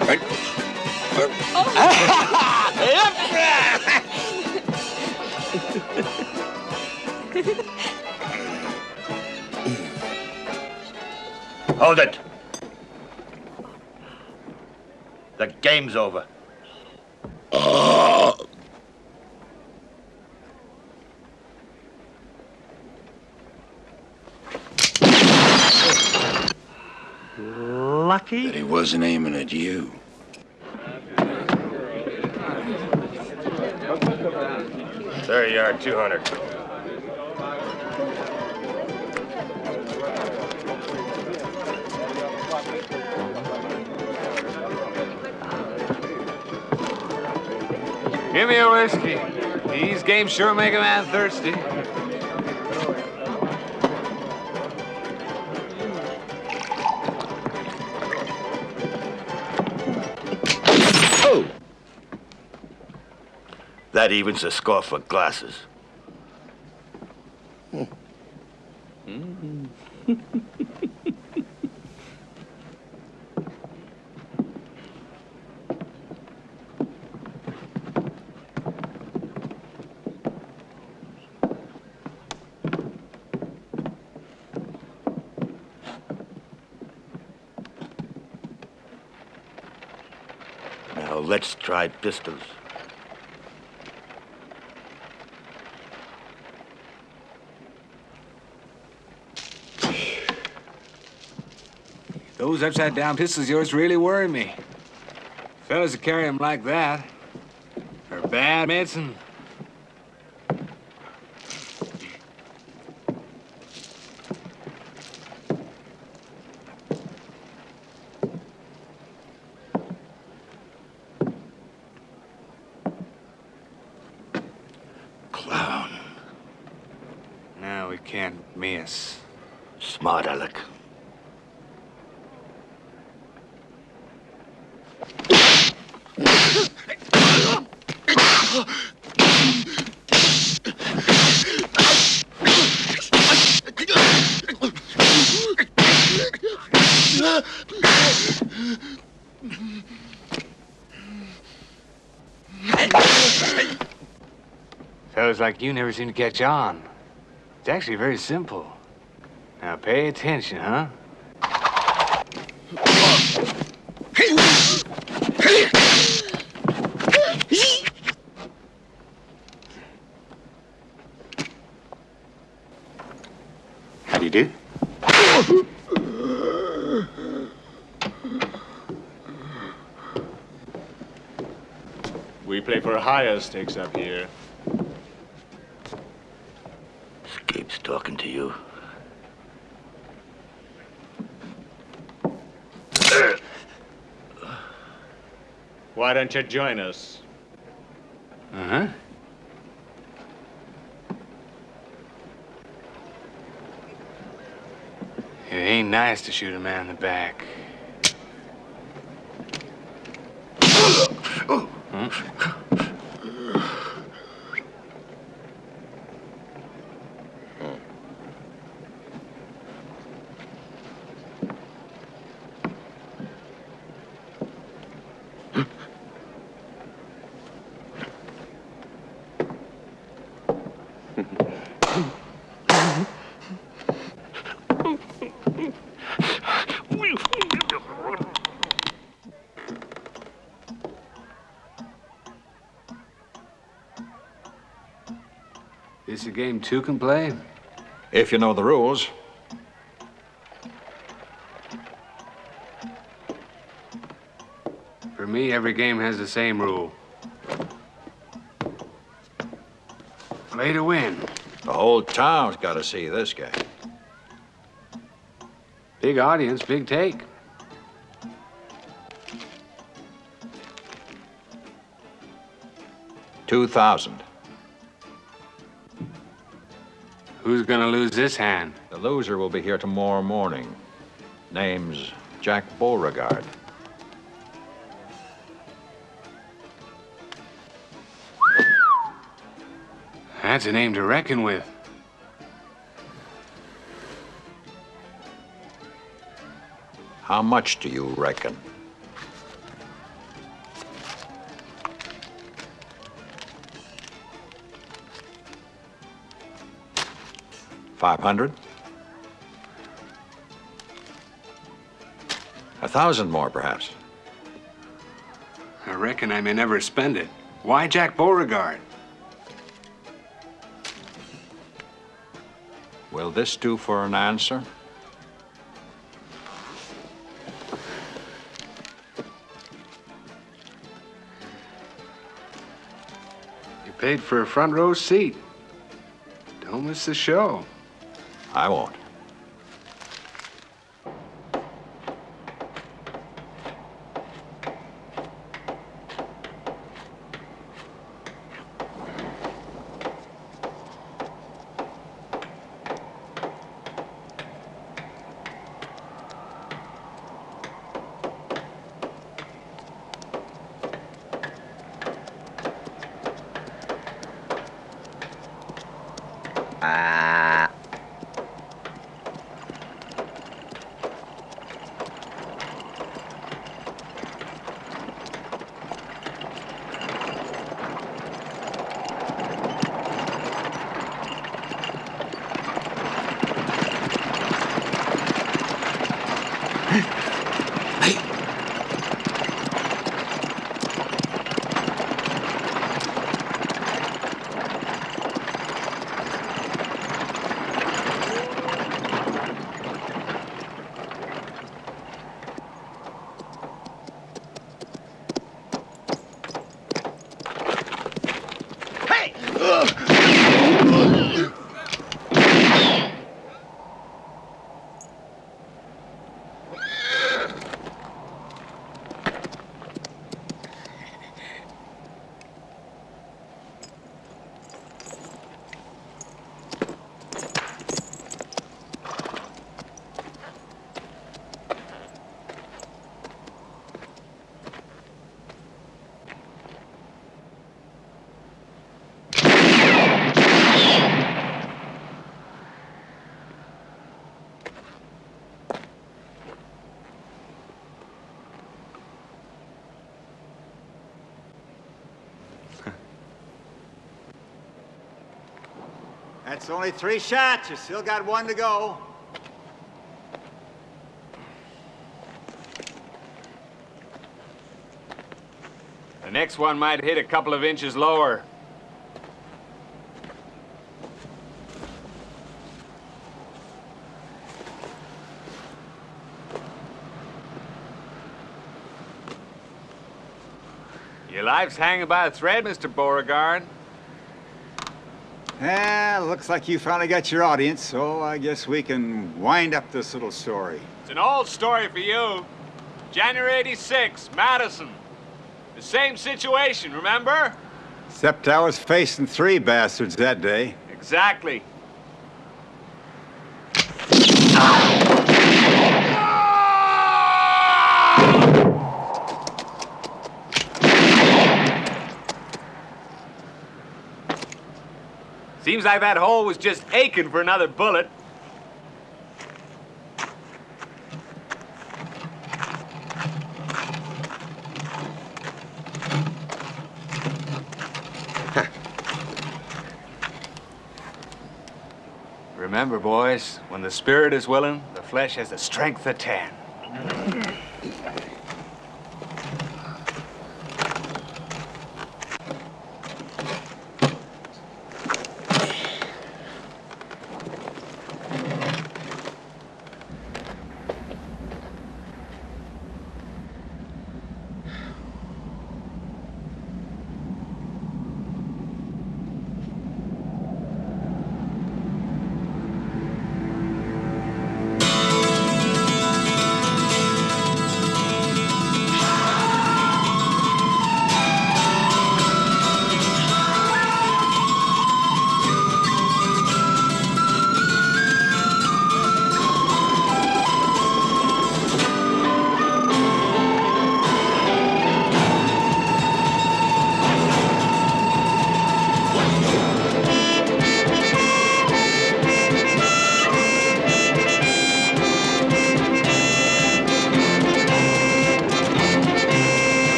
Right. Hold it. The game's over. Lucky? That he wasn't aiming at you. There you are, 200. Give me a whiskey. These games sure make a man thirsty. Oh! That evens the score for glasses. Now let's try pistols. Those upside-down pistols of yours really worry me. Fellas that carry them like that are bad medicine. Clown. Now we can't miss. Smart aleck. Fellas like you never seem to catch on. It's actually very simple. Now pay attention, huh? How do you do? We play for higher stakes up here. Scape's talking to you. Why don't you join us? Uh-huh. It ain't nice to shoot a man in the back. This a game two can play? If you know the rules. For me, every game has the same rule. Play to win. The whole town's got to see this guy. Big audience, big take. $2,000. Who's gonna lose this hand? The loser will be here tomorrow morning. Name's Jack Beauregard. That's a name to reckon with. How much do you reckon? 500? 1,000 more, perhaps. I reckon I may never spend it. Why Jack Beauregard? Will this do for an answer? You paid for a front row seat. Don't miss the show. I won't. That's only 3 shots. You still got 1 to go. The next one might hit a couple of inches lower. Your life's hanging by a thread, Mr. Beauregard. Well, looks like you finally got your audience, so I guess we can wind up this little story. It's an old story for you. January '86, Madison. The same situation, remember? Except I was facing 3 bastards that day. Exactly. Seems like that hole was just aching for another bullet. Remember, boys, when the spirit is willing, the flesh has the strength of 10.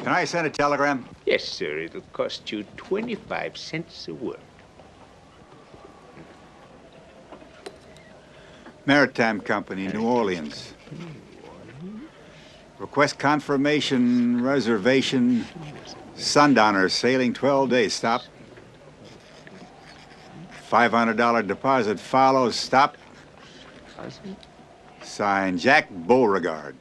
Can I send a telegram? Yes, sir. It'll cost you 25 cents a word. Maritime Company, New Orleans. Request confirmation, reservation, Sundowner, sailing 12 days, stop. $500 deposit follows, stop. Signed, Jack Beauregard.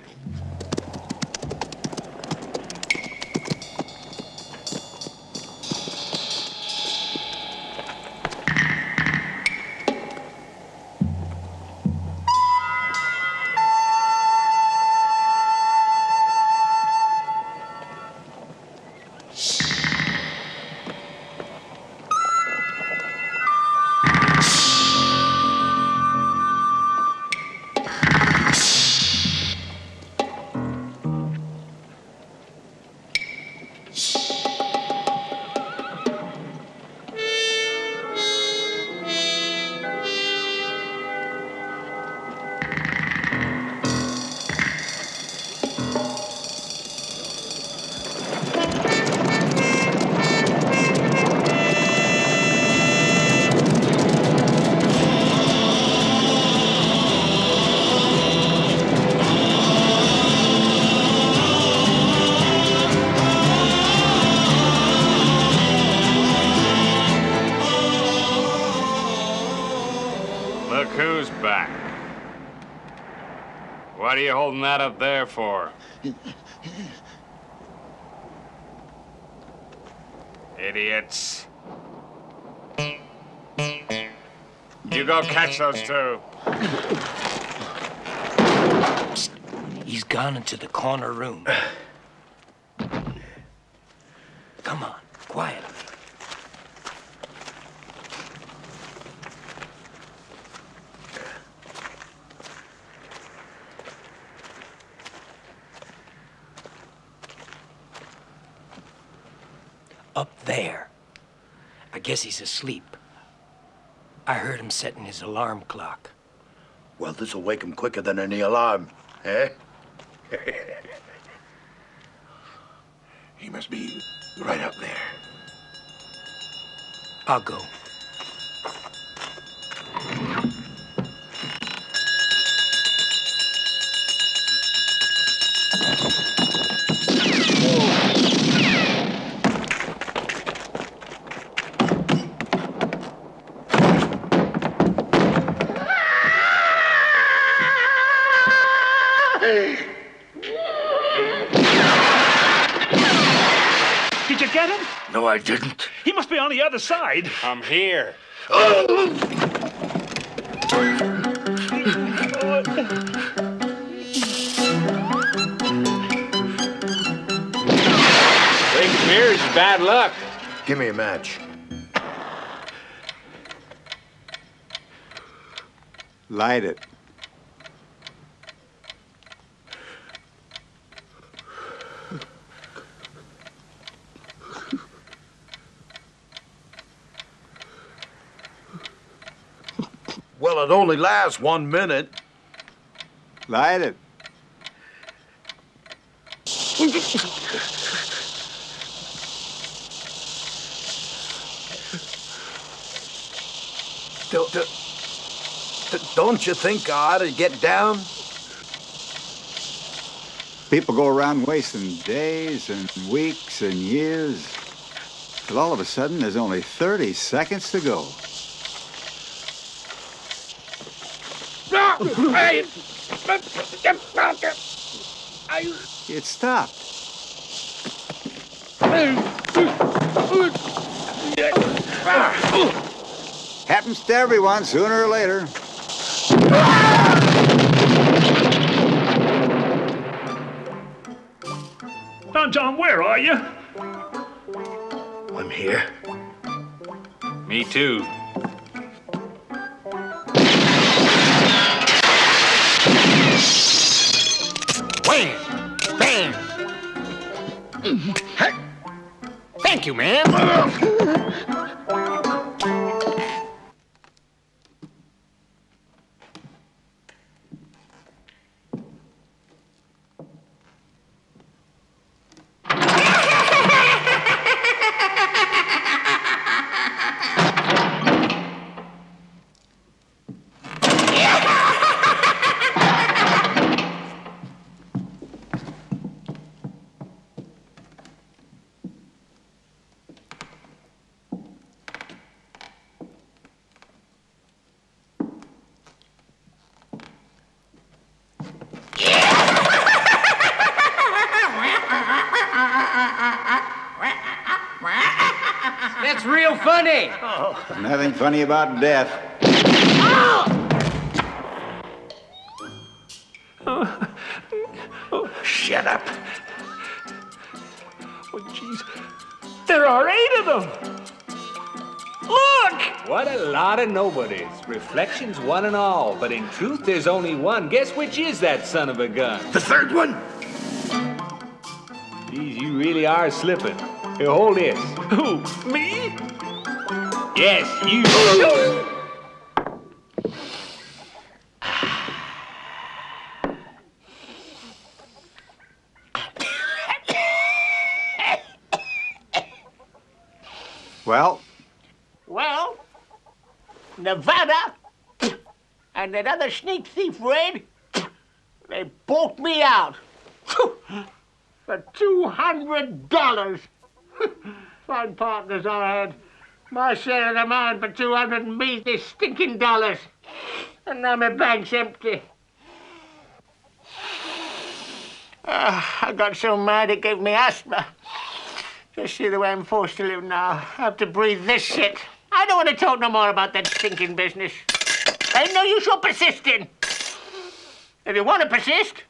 Look who's back. What are you holding that up there for? Idiots. You go catch those two. Psst. He's gone into the corner room. Come on, quiet. Up there. I guess he's asleep. I heard him setting his alarm clock. Well, this'll wake him quicker than any alarm, eh? He must be right up there. I'll go. Did you get him? No, I didn't. He must be on the other side. I'm here. Drinking beer is bad luck. Give me a match. Light it. Well, it only lasts 1 minute. Light it. Don't you think I ought to get down? People go around wasting days and weeks and years. Till all of a sudden, there's only 30 seconds to go. It stopped. Happens to everyone sooner or later. Don John, where are you? I'm here. Me too. Wham! Bam! Thank you, man. funny? Nothing funny about death. Oh, shut up. Oh, jeez. There are 8 of them. Look! What a lot of nobodies. Reflections one and all, but in truth there's only one. Guess which is that son of a gun? The third one? Geez, you really are slipping. Here, hold this. Who, me? Yes, you. Well, Well, Nevada and that other sneak thief, Red, they bought me out for $200. Fine partners I had. My share of the mine for 200 and me this stinking dollars. And now my bank's empty. I got so mad it gave me asthma. Just see the way I'm forced to live now. I have to breathe this shit. I don't want to talk no more about that stinking business. Ain't no use you're persisting. If you want to persist,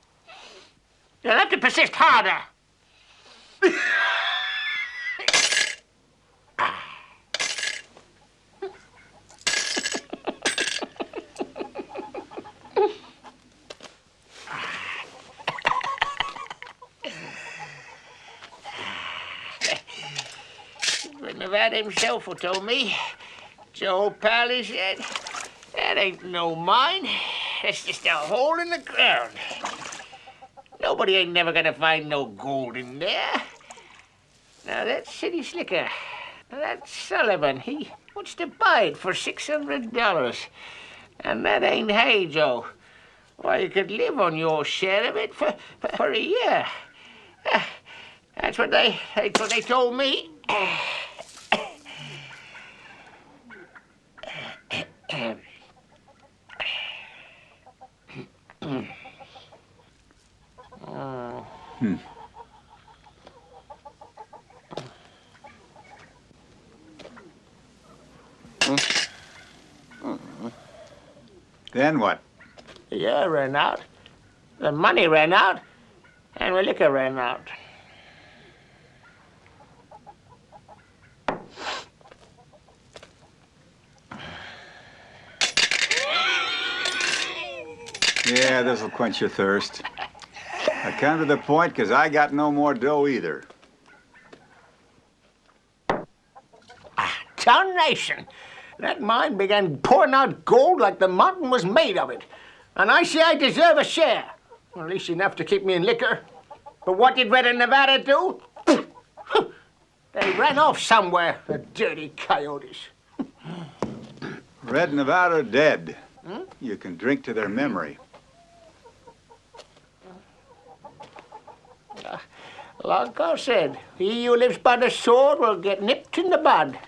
you'll have to persist harder. Nevada himself who told me. Joe pal, he said, that ain't no mine. That's just a hole in the ground. Nobody ain't never gonna find no gold in there. Now that city slicker, that Sullivan, he wants to buy it for $600. And that ain't hay, Joe. Why, you could live on your share of it for a year. That's what they told me. Then what? The year ran out, the money ran out, and the liquor ran out. Yeah, this'll quench your thirst. I come to the point because I got no more dough either. Tarnation! That mine began pouring out gold like the mountain was made of it. And I say I deserve a share. Or at least enough to keep me in liquor. But what did Red and Nevada do? They ran off somewhere, the dirty coyotes. Red Nevada dead. You can drink to their memory. Like I said, he who lives by the sword will get nipped in the bud.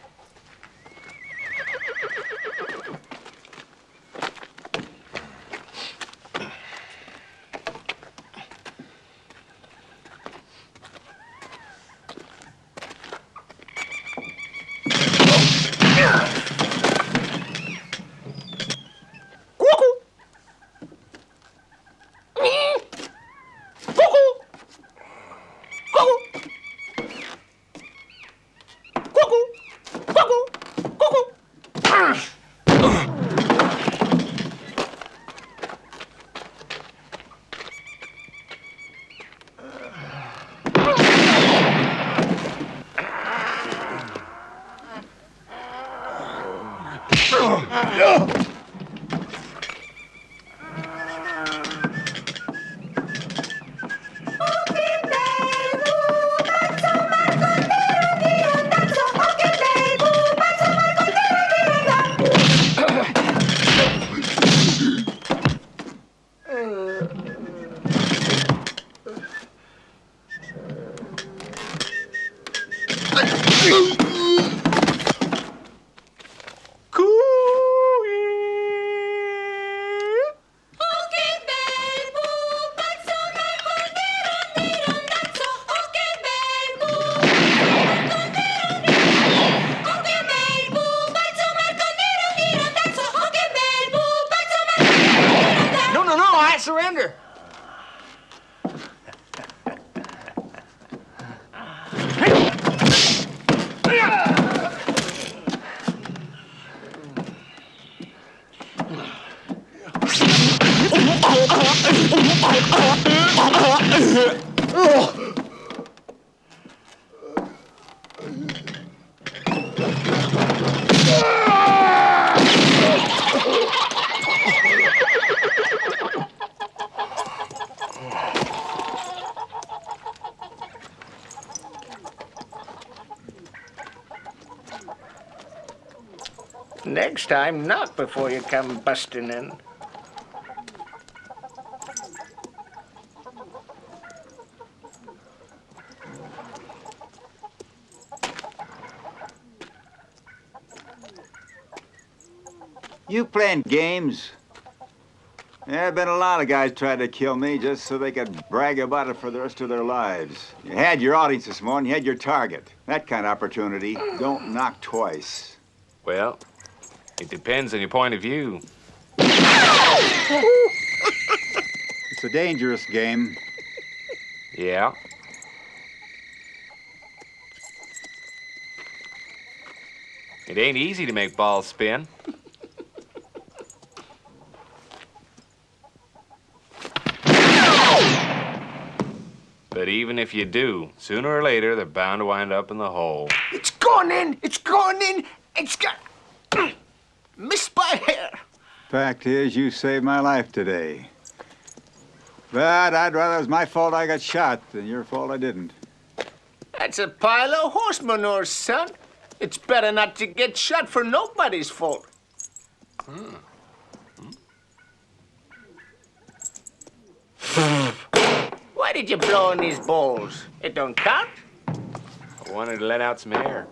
I surrender. Next time, knock before you come busting in. You playing games? There have been a lot of guys tried to kill me just so they could brag about it for the rest of their lives. You had your audience this morning, you had your target. That kind of opportunity don't knock twice. Well, it depends on your point of view. It's a dangerous game. Yeah. It ain't easy to make balls spin. But even if you do, sooner or later, they're bound to wind up in the hole. It's gone in! It's gone in! It's got... missed by a hair. Fact is, you saved my life today. But I'd rather it was my fault I got shot than your fault I didn't. That's a pile of horse manure, son. It's better not to get shot for nobody's fault. Why did you blow in these bowls? It don't count? I wanted to let out some air.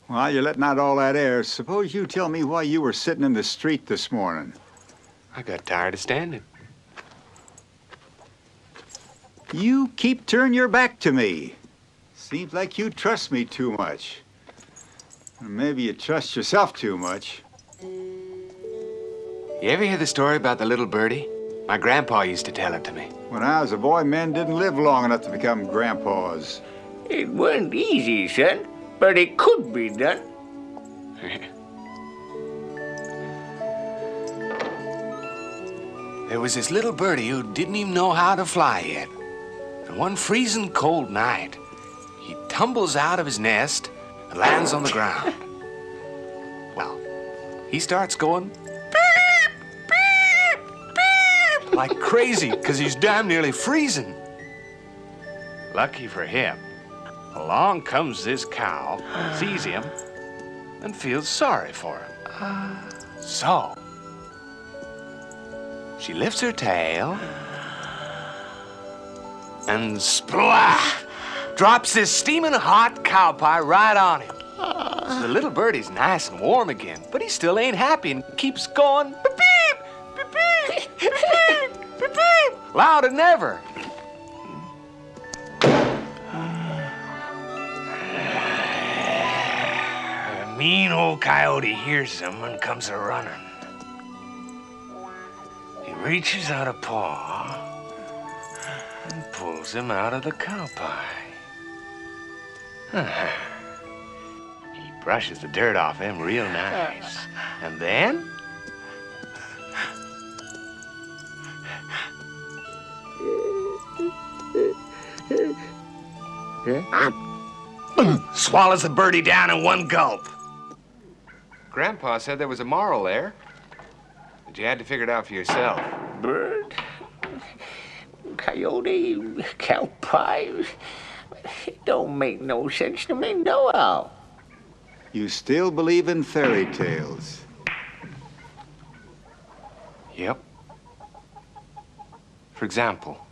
While you're letting out all that air, suppose you tell me why you were sitting in the street this morning. I got tired of standing. You keep turning your back to me. Seems like you trust me too much. Or maybe you trust yourself too much. You ever hear the story about the little birdie? My grandpa used to tell it to me. When I was a boy, men didn't live long enough to become grandpas. It weren't easy, son, but it could be done. There was this little birdie who didn't even know how to fly yet. And one freezing cold night, he tumbles out of his nest and lands on the ground. Well, he starts going beep, beep, beep, like crazy, because he's damn nearly freezing. Lucky for him, along comes this cow, sees him, and feels sorry for him. So, she lifts her tail and splash! Drops this steaming hot cow pie right on him. So the little birdie's nice and warm again, but he still ain't happy and keeps going beep, beep, beep, beep, beep, beep, beep, louder than ever. A mean old coyote hears him and comes a-running. He reaches out a paw and pulls him out of the cow pie. He brushes the dirt off him real nice. And then... swallows the birdie down in one gulp. Grandpa said there was a moral there, but you had to figure it out for yourself. Bird, coyote, cow pie. It don't make no sense to me, no how. You still believe in fairy tales? Yep. For example,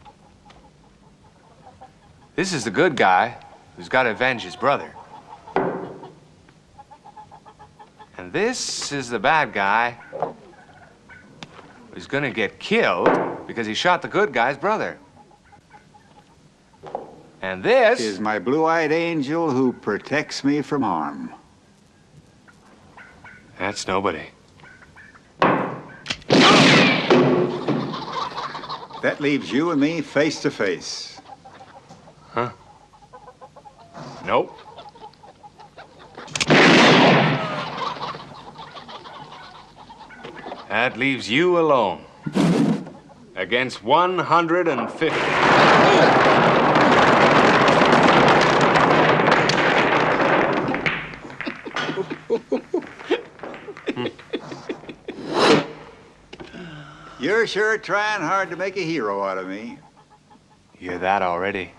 this is the good guy who's got to avenge his brother. And this is the bad guy who's gonna get killed because he shot the good guy's brother. And this is my blue-eyed angel who protects me from harm. That's nobody. That leaves you and me face to face. Huh? Nope. That leaves you alone. Against 150. You're sure trying hard to make a hero out of me. You're that already.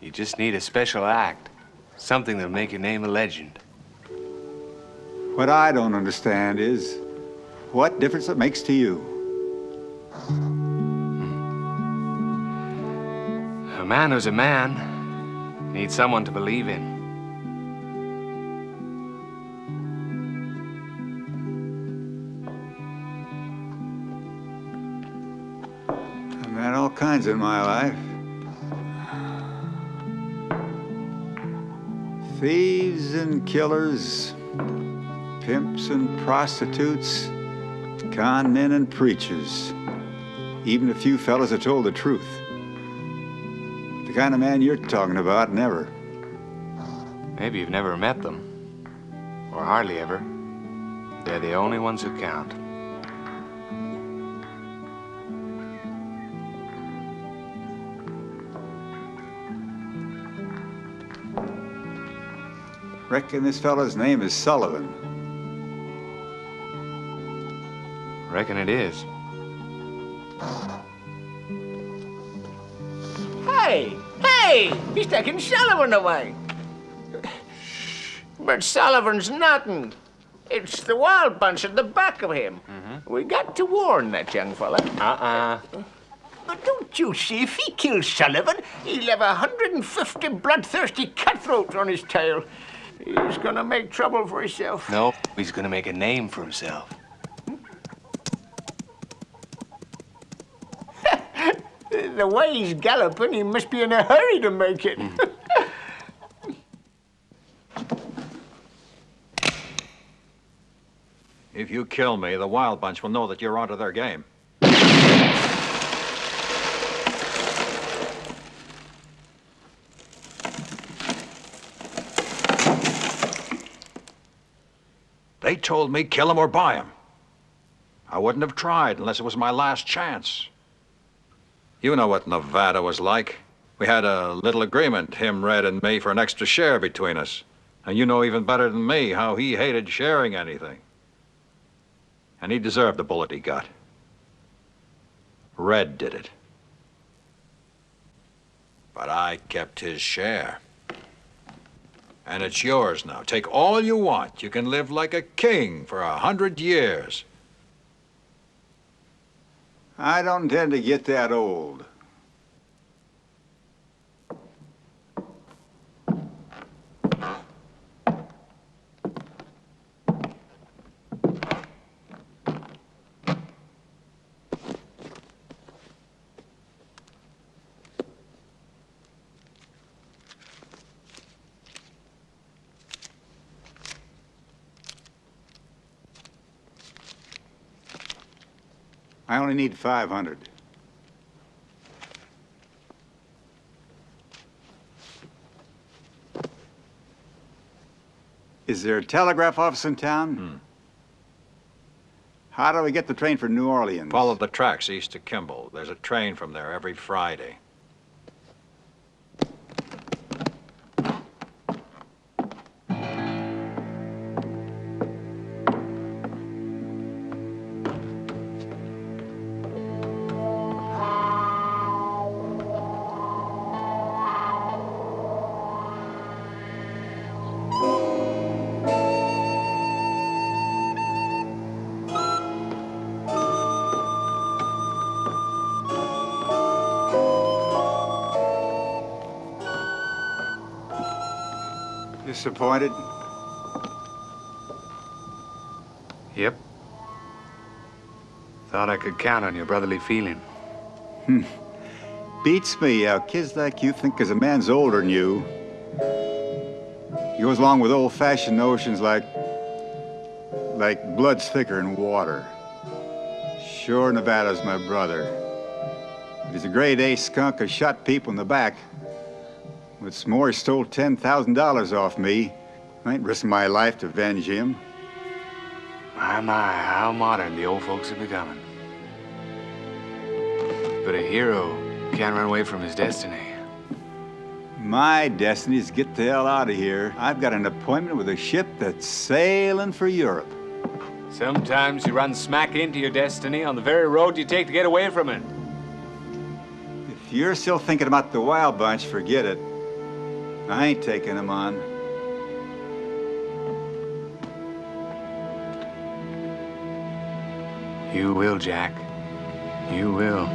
You just need a special act. Something that'll make your name a legend. What I don't understand is what difference it makes to you. A man who's a man needs someone to believe in. I've had all kinds in my life. Thieves and killers, pimps and prostitutes, con men and preachers, even a few fellas that told the truth. The kind of man you're talking about, never. Maybe you've never met them. Or hardly ever. They're the only ones who count. Reckon this fella's name is Sullivan. Reckon it is. Hey! Hey! He's taking Sullivan away. But Sullivan's nothing. It's the wild bunch at the back of him. We got to warn that young fella. But don't you see, if he kills Sullivan, he'll have 150 bloodthirsty cutthroats on his tail. He's gonna make trouble for himself. No, he's gonna make a name for himself. The way he's galloping, he must be in a hurry to make it. If you kill me, the Wild Bunch will know that you're onto their game. They told me kill him or buy him. I wouldn't have tried unless it was my last chance. You know what Nevada was like. We had a little agreement, him, Red, and me, for an extra share between us. And you know even better than me how he hated sharing anything. And he deserved the bullet he got. Red did it. But I kept his share. And it's yours now. Take all you want. You can live like a king for 100 years. I don't intend to get that old. I only need 500. Is there a telegraph office in town? How do we get the train for New Orleans? Follow the tracks east to Kimball. There's a train from there every Friday. Disappointed? Yep. Thought I could count on your brotherly feeling. Beats me how kids like you think 'cause a man's older than you. He goes along with old-fashioned notions like blood's thicker than water. Sure, Nevada's my brother. He's a grade A skunk who shot people in the back. What's more, he stole $10,000 off me. I ain't risking my life to avenge him. My, how modern the old folks are becoming. But a hero can't run away from his destiny. My destiny is to get the hell out of here. I've got an appointment with a ship that's sailing for Europe. Sometimes you run smack into your destiny on the very road you take to get away from it. If you're still thinking about the Wild Bunch, forget it. I ain't taking them on. You will, Jack. You will.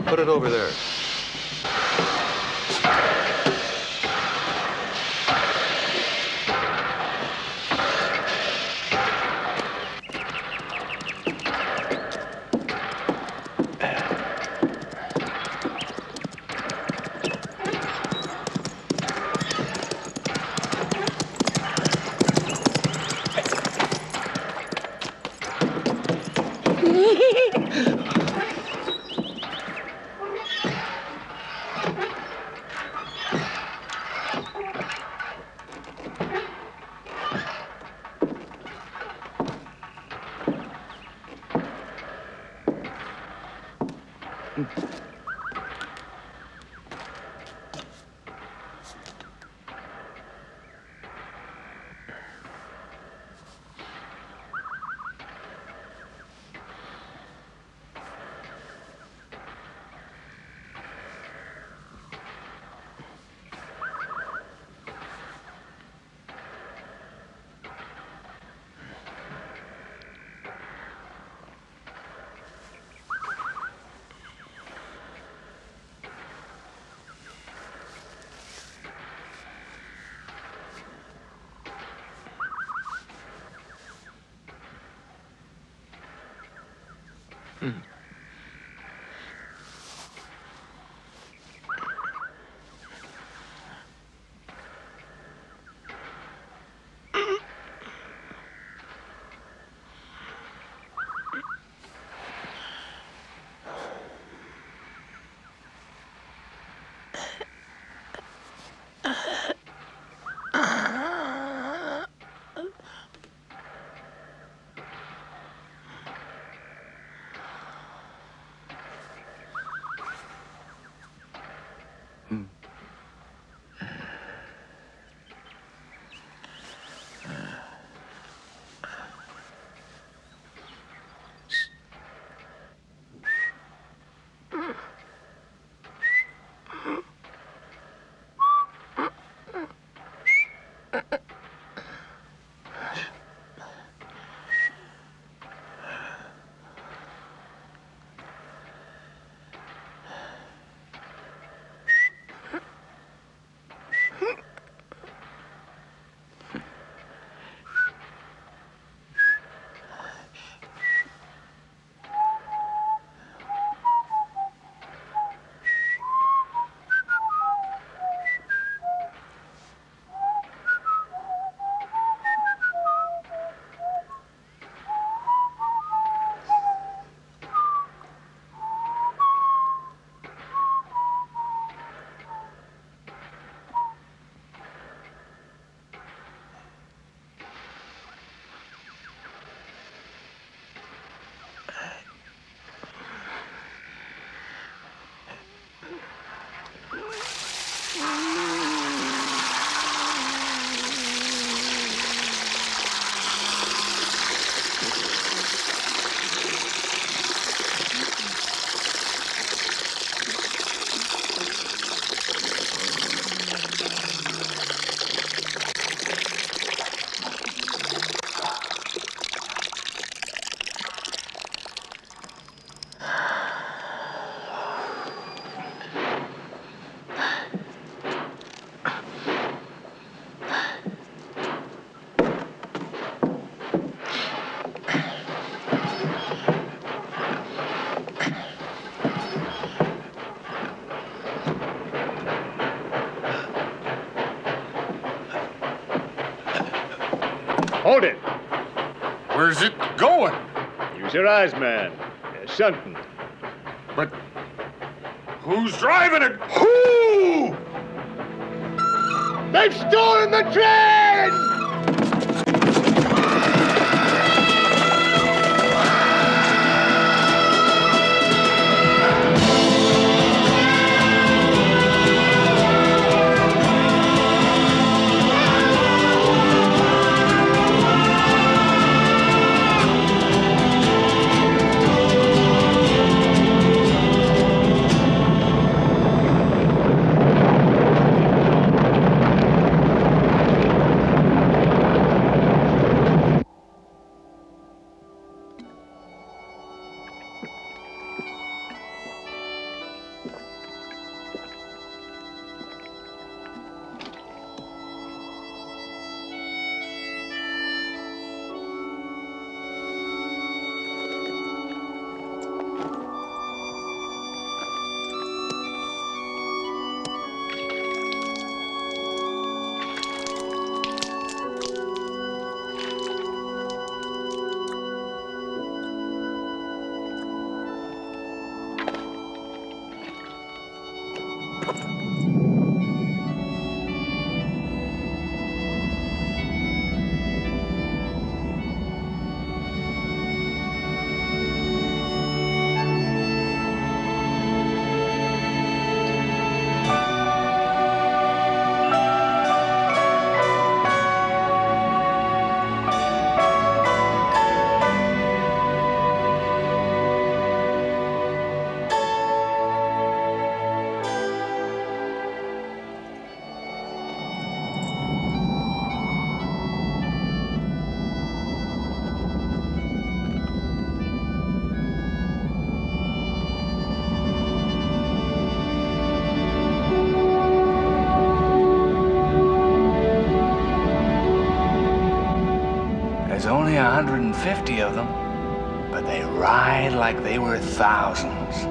Put it over there. Hold it. Where's it going? Use your eyes, man. You're shunting. But who's driving it? Who? They've stolen the train! There's only 150 of them, but they ride like they were thousands.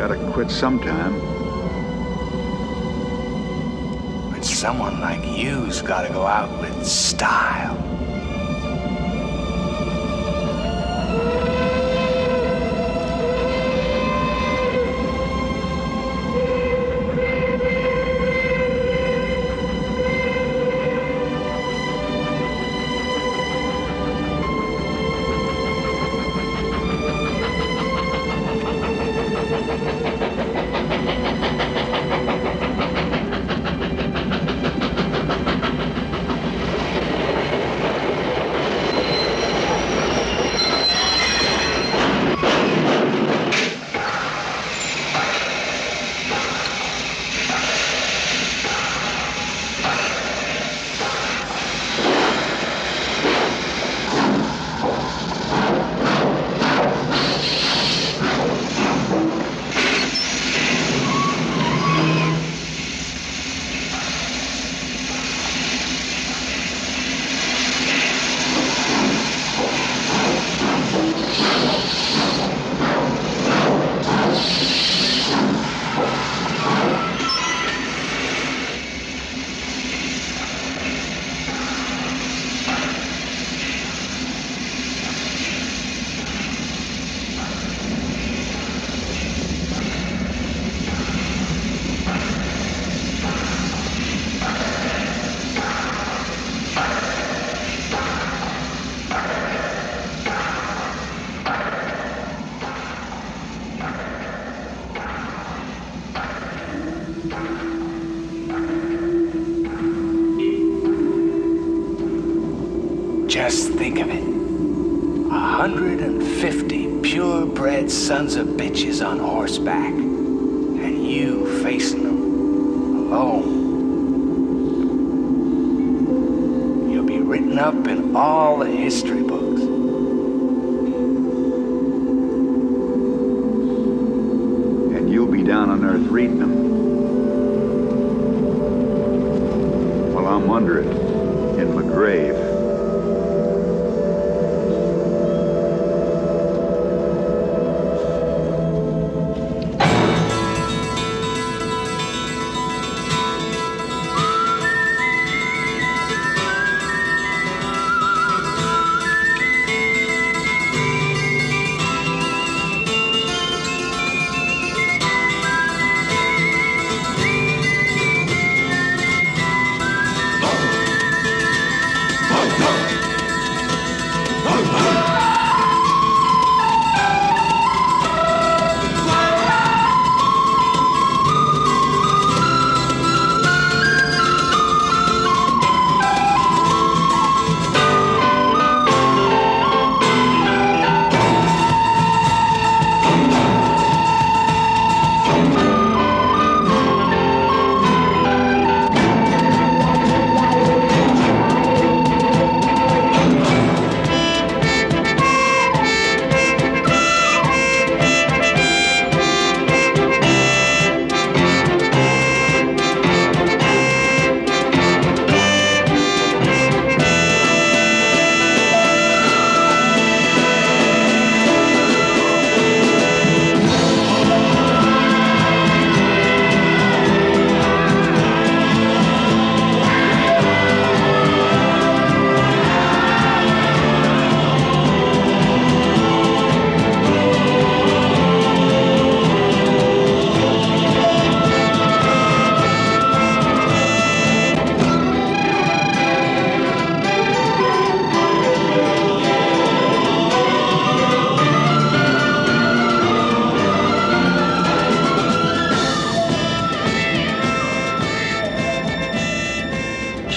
gotta quit sometime. But someone like you's gotta go out with style. Just think of it. 150 purebred sons of bitches on horseback. And you facing them alone. You'll be written up in all the history books. And you'll be down on earth reading them. While I'm under it, in my grave.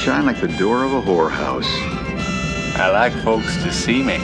Shine like the door of a whorehouse. I like folks to see me.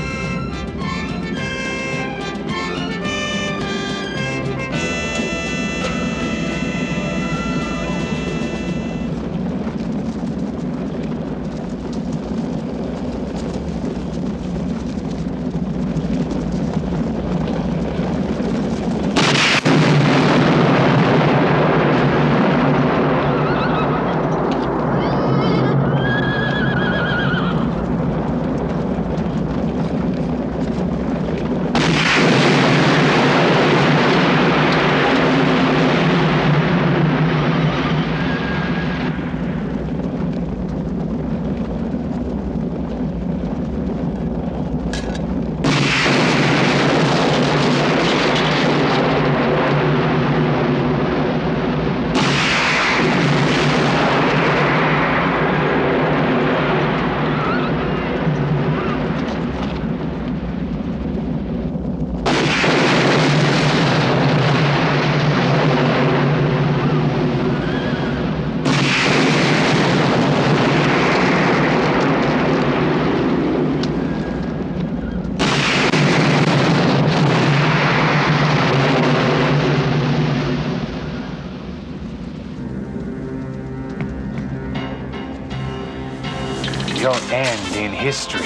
history.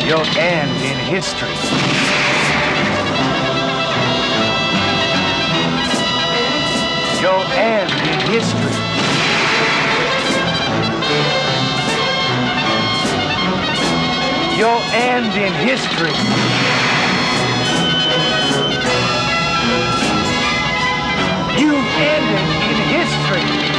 You'll end in history. You'll end in history. You'll end in history. You've ended in history.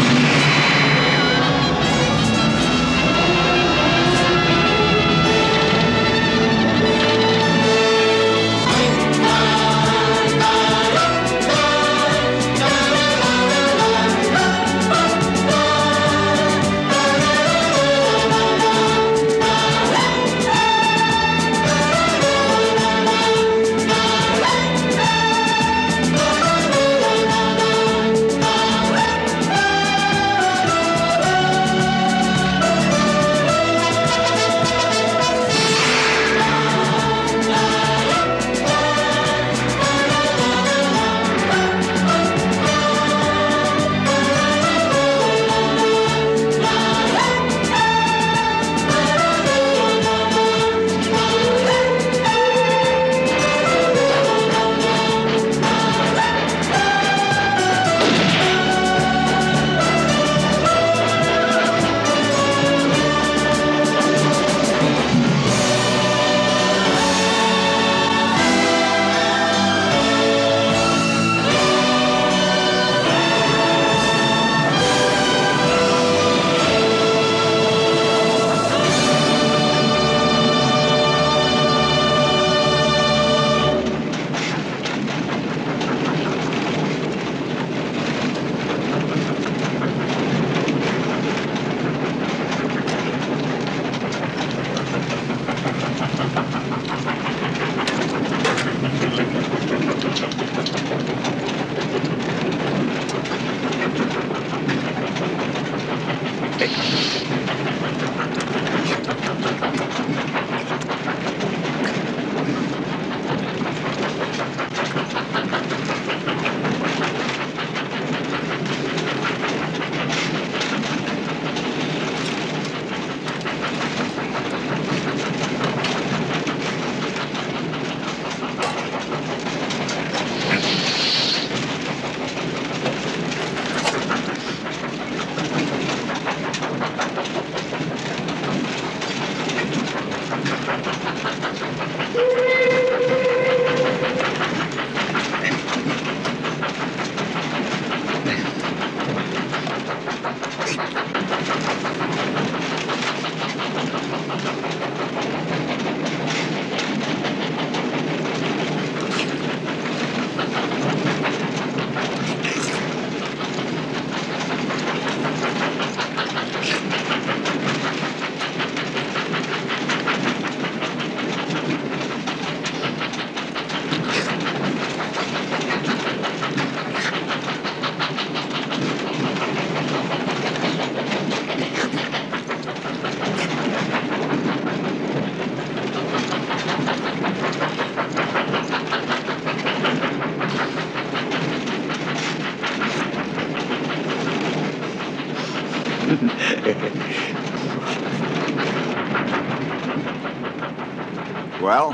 Well,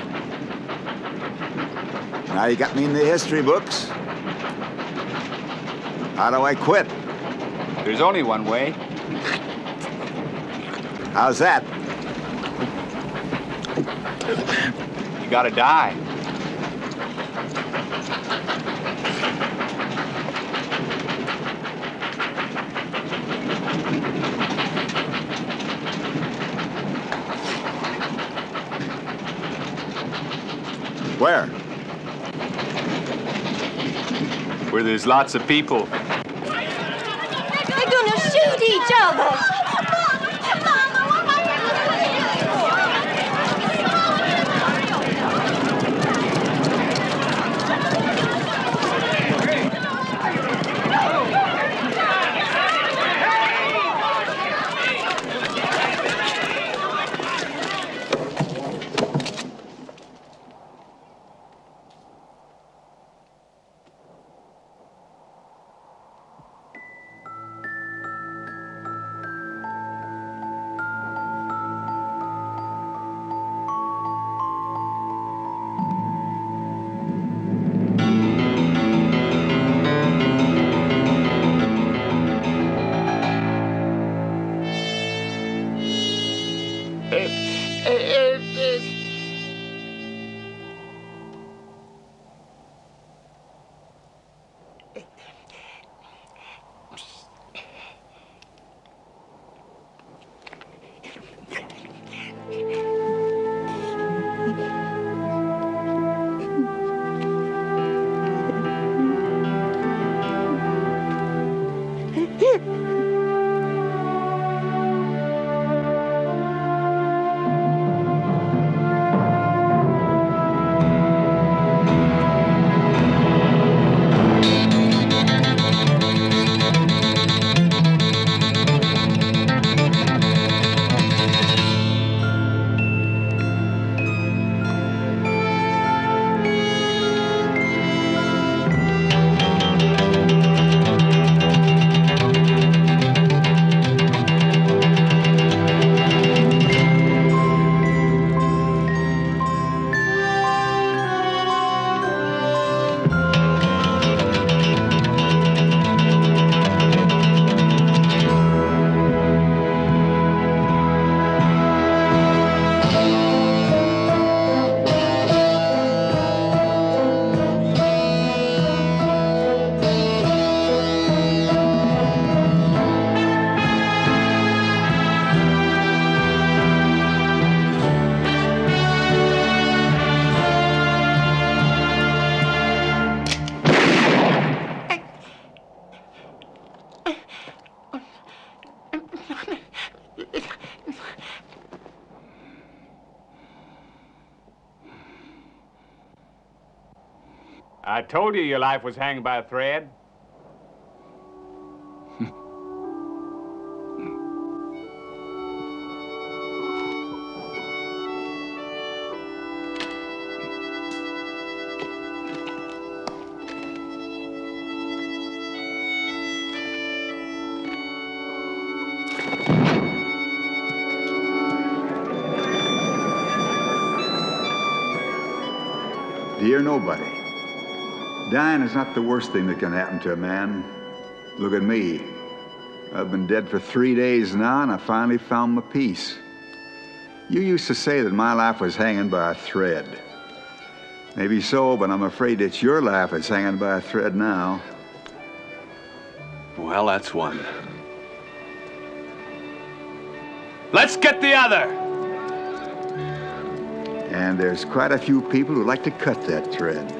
now you got me in the history books. How do I quit? There's only one way. How's that? You gotta die. Where? Where there's lots of people. They're gonna shoot each other. I told you your life was hanging by a thread. Dear nobody, dying is not the worst thing that can happen to a man. Look at me. I've been dead for 3 days now, and I finally found my peace. You used to say that my life was hanging by a thread. Maybe so, but I'm afraid it's your life that's hanging by a thread now. Well, that's one. Let's get the other! And there's quite a few people who like to cut that thread.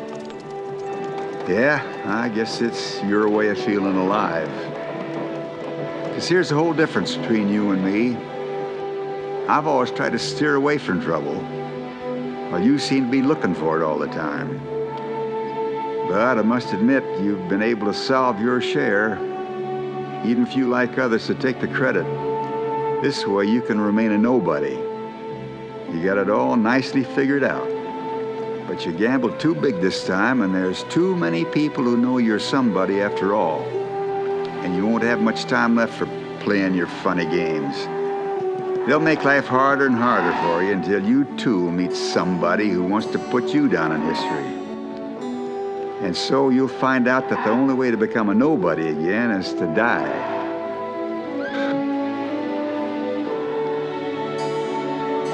Yeah, I guess it's your way of feeling alive. Because here's the whole difference between you and me. I've always tried to steer away from trouble, while you seem to be looking for it all the time. But I must admit, you've been able to solve your share, even if you like others to take the credit. This way you can remain a nobody. You got it all nicely figured out. But you gambled too big this time, and there's too many people who know you're somebody after all. And you won't have much time left for playing your funny games. They'll make life harder and harder for you until you too meet somebody who wants to put you down in history. And so you'll find out that the only way to become a nobody again is to die.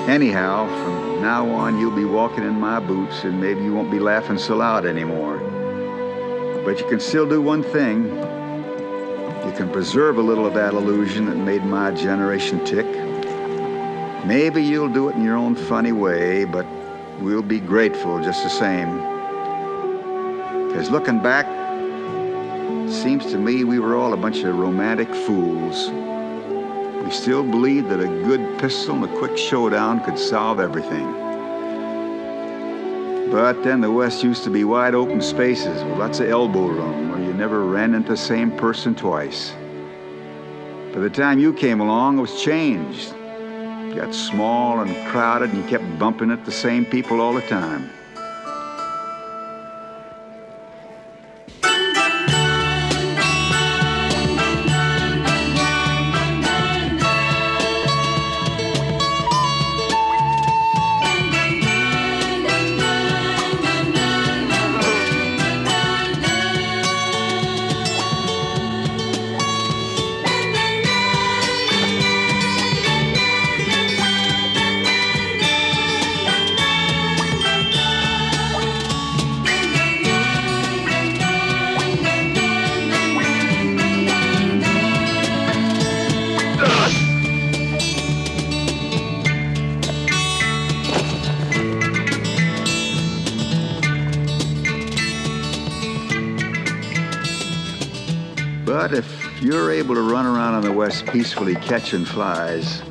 Anyhow, from now on, you'll be walking in my boots, and maybe you won't be laughing so loud anymore. But you can still do one thing. You can preserve a little of that illusion that made my generation tick. Maybe you'll do it in your own funny way, but we'll be grateful just the same. Because looking back, it seems to me we were all a bunch of romantic fools. We still believed that a good pistol and a quick showdown could solve everything. But then the West used to be wide open spaces with lots of elbow room where you never ran into the same person twice. By the time you came along, it was changed. It got small and crowded, and you kept bumping into the same people all the time. But if you're able to run around on the West peacefully catching flies,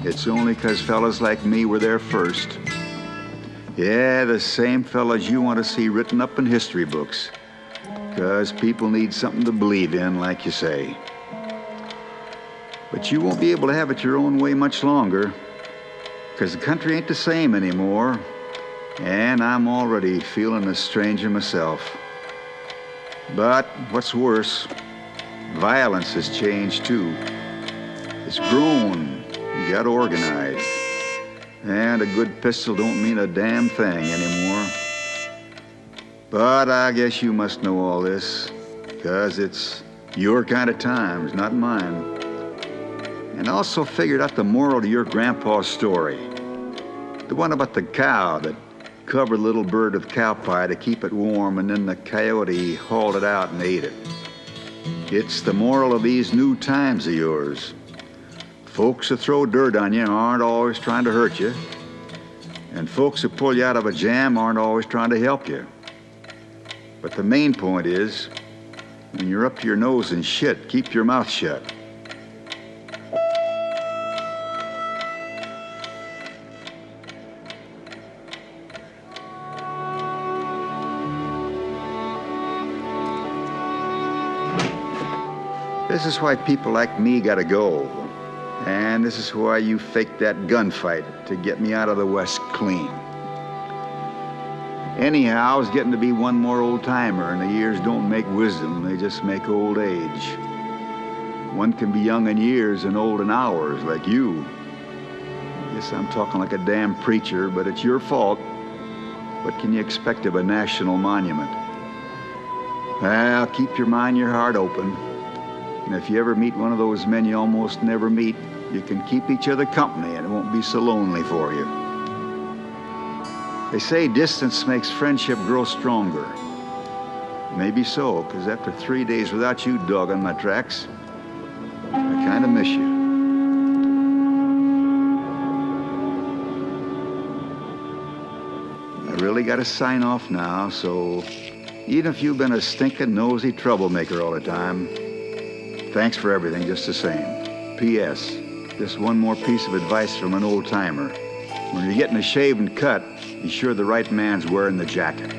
it's only 'cause fellas like me were there first. Yeah, the same fellas you want to see written up in history books. 'Cause people need something to believe in, like you say. But you won't be able to have it your own way much longer, 'cause the country ain't the same anymore, and I'm already feeling a stranger myself. But what's worse, violence has changed too. It's grown, got organized, and a good pistol don't mean a damn thing anymore. But I guess you must know all this, 'cause it's your kind of times, not mine. And I also figured out the moral to your grandpa's story. The one about the cow that covered a little bird with cow pie to keep it warm, and then the coyote hauled it out and ate it. It's the moral of these new times of yours. Folks who throw dirt on you aren't always trying to hurt you. And folks who pull you out of a jam aren't always trying to help you. But the main point is, when you're up to your nose in shit, keep your mouth shut. This is why people like me gotta go. And this is why you faked that gunfight to get me out of the West clean. Anyhow, I was getting to be one more old-timer, and the years don't make wisdom, they just make old age. One can be young in years and old in hours, like you. Guess I'm talking like a damn preacher, but it's your fault. What can you expect of a national monument? Well, keep your mind, your heart open. And if you ever meet one of those men you almost never meet, you can keep each other company and it won't be so lonely for you. They say distance makes friendship grow stronger. Maybe so, because after 3 days without you dogging my tracks, I kind of miss you. I really got to sign off now, so even if you've been a stinking nosy troublemaker all the time, thanks for everything just the same. P.S. Just one more piece of advice from an old-timer. When you're getting a shave and cut, be sure the right man's wearing the jacket.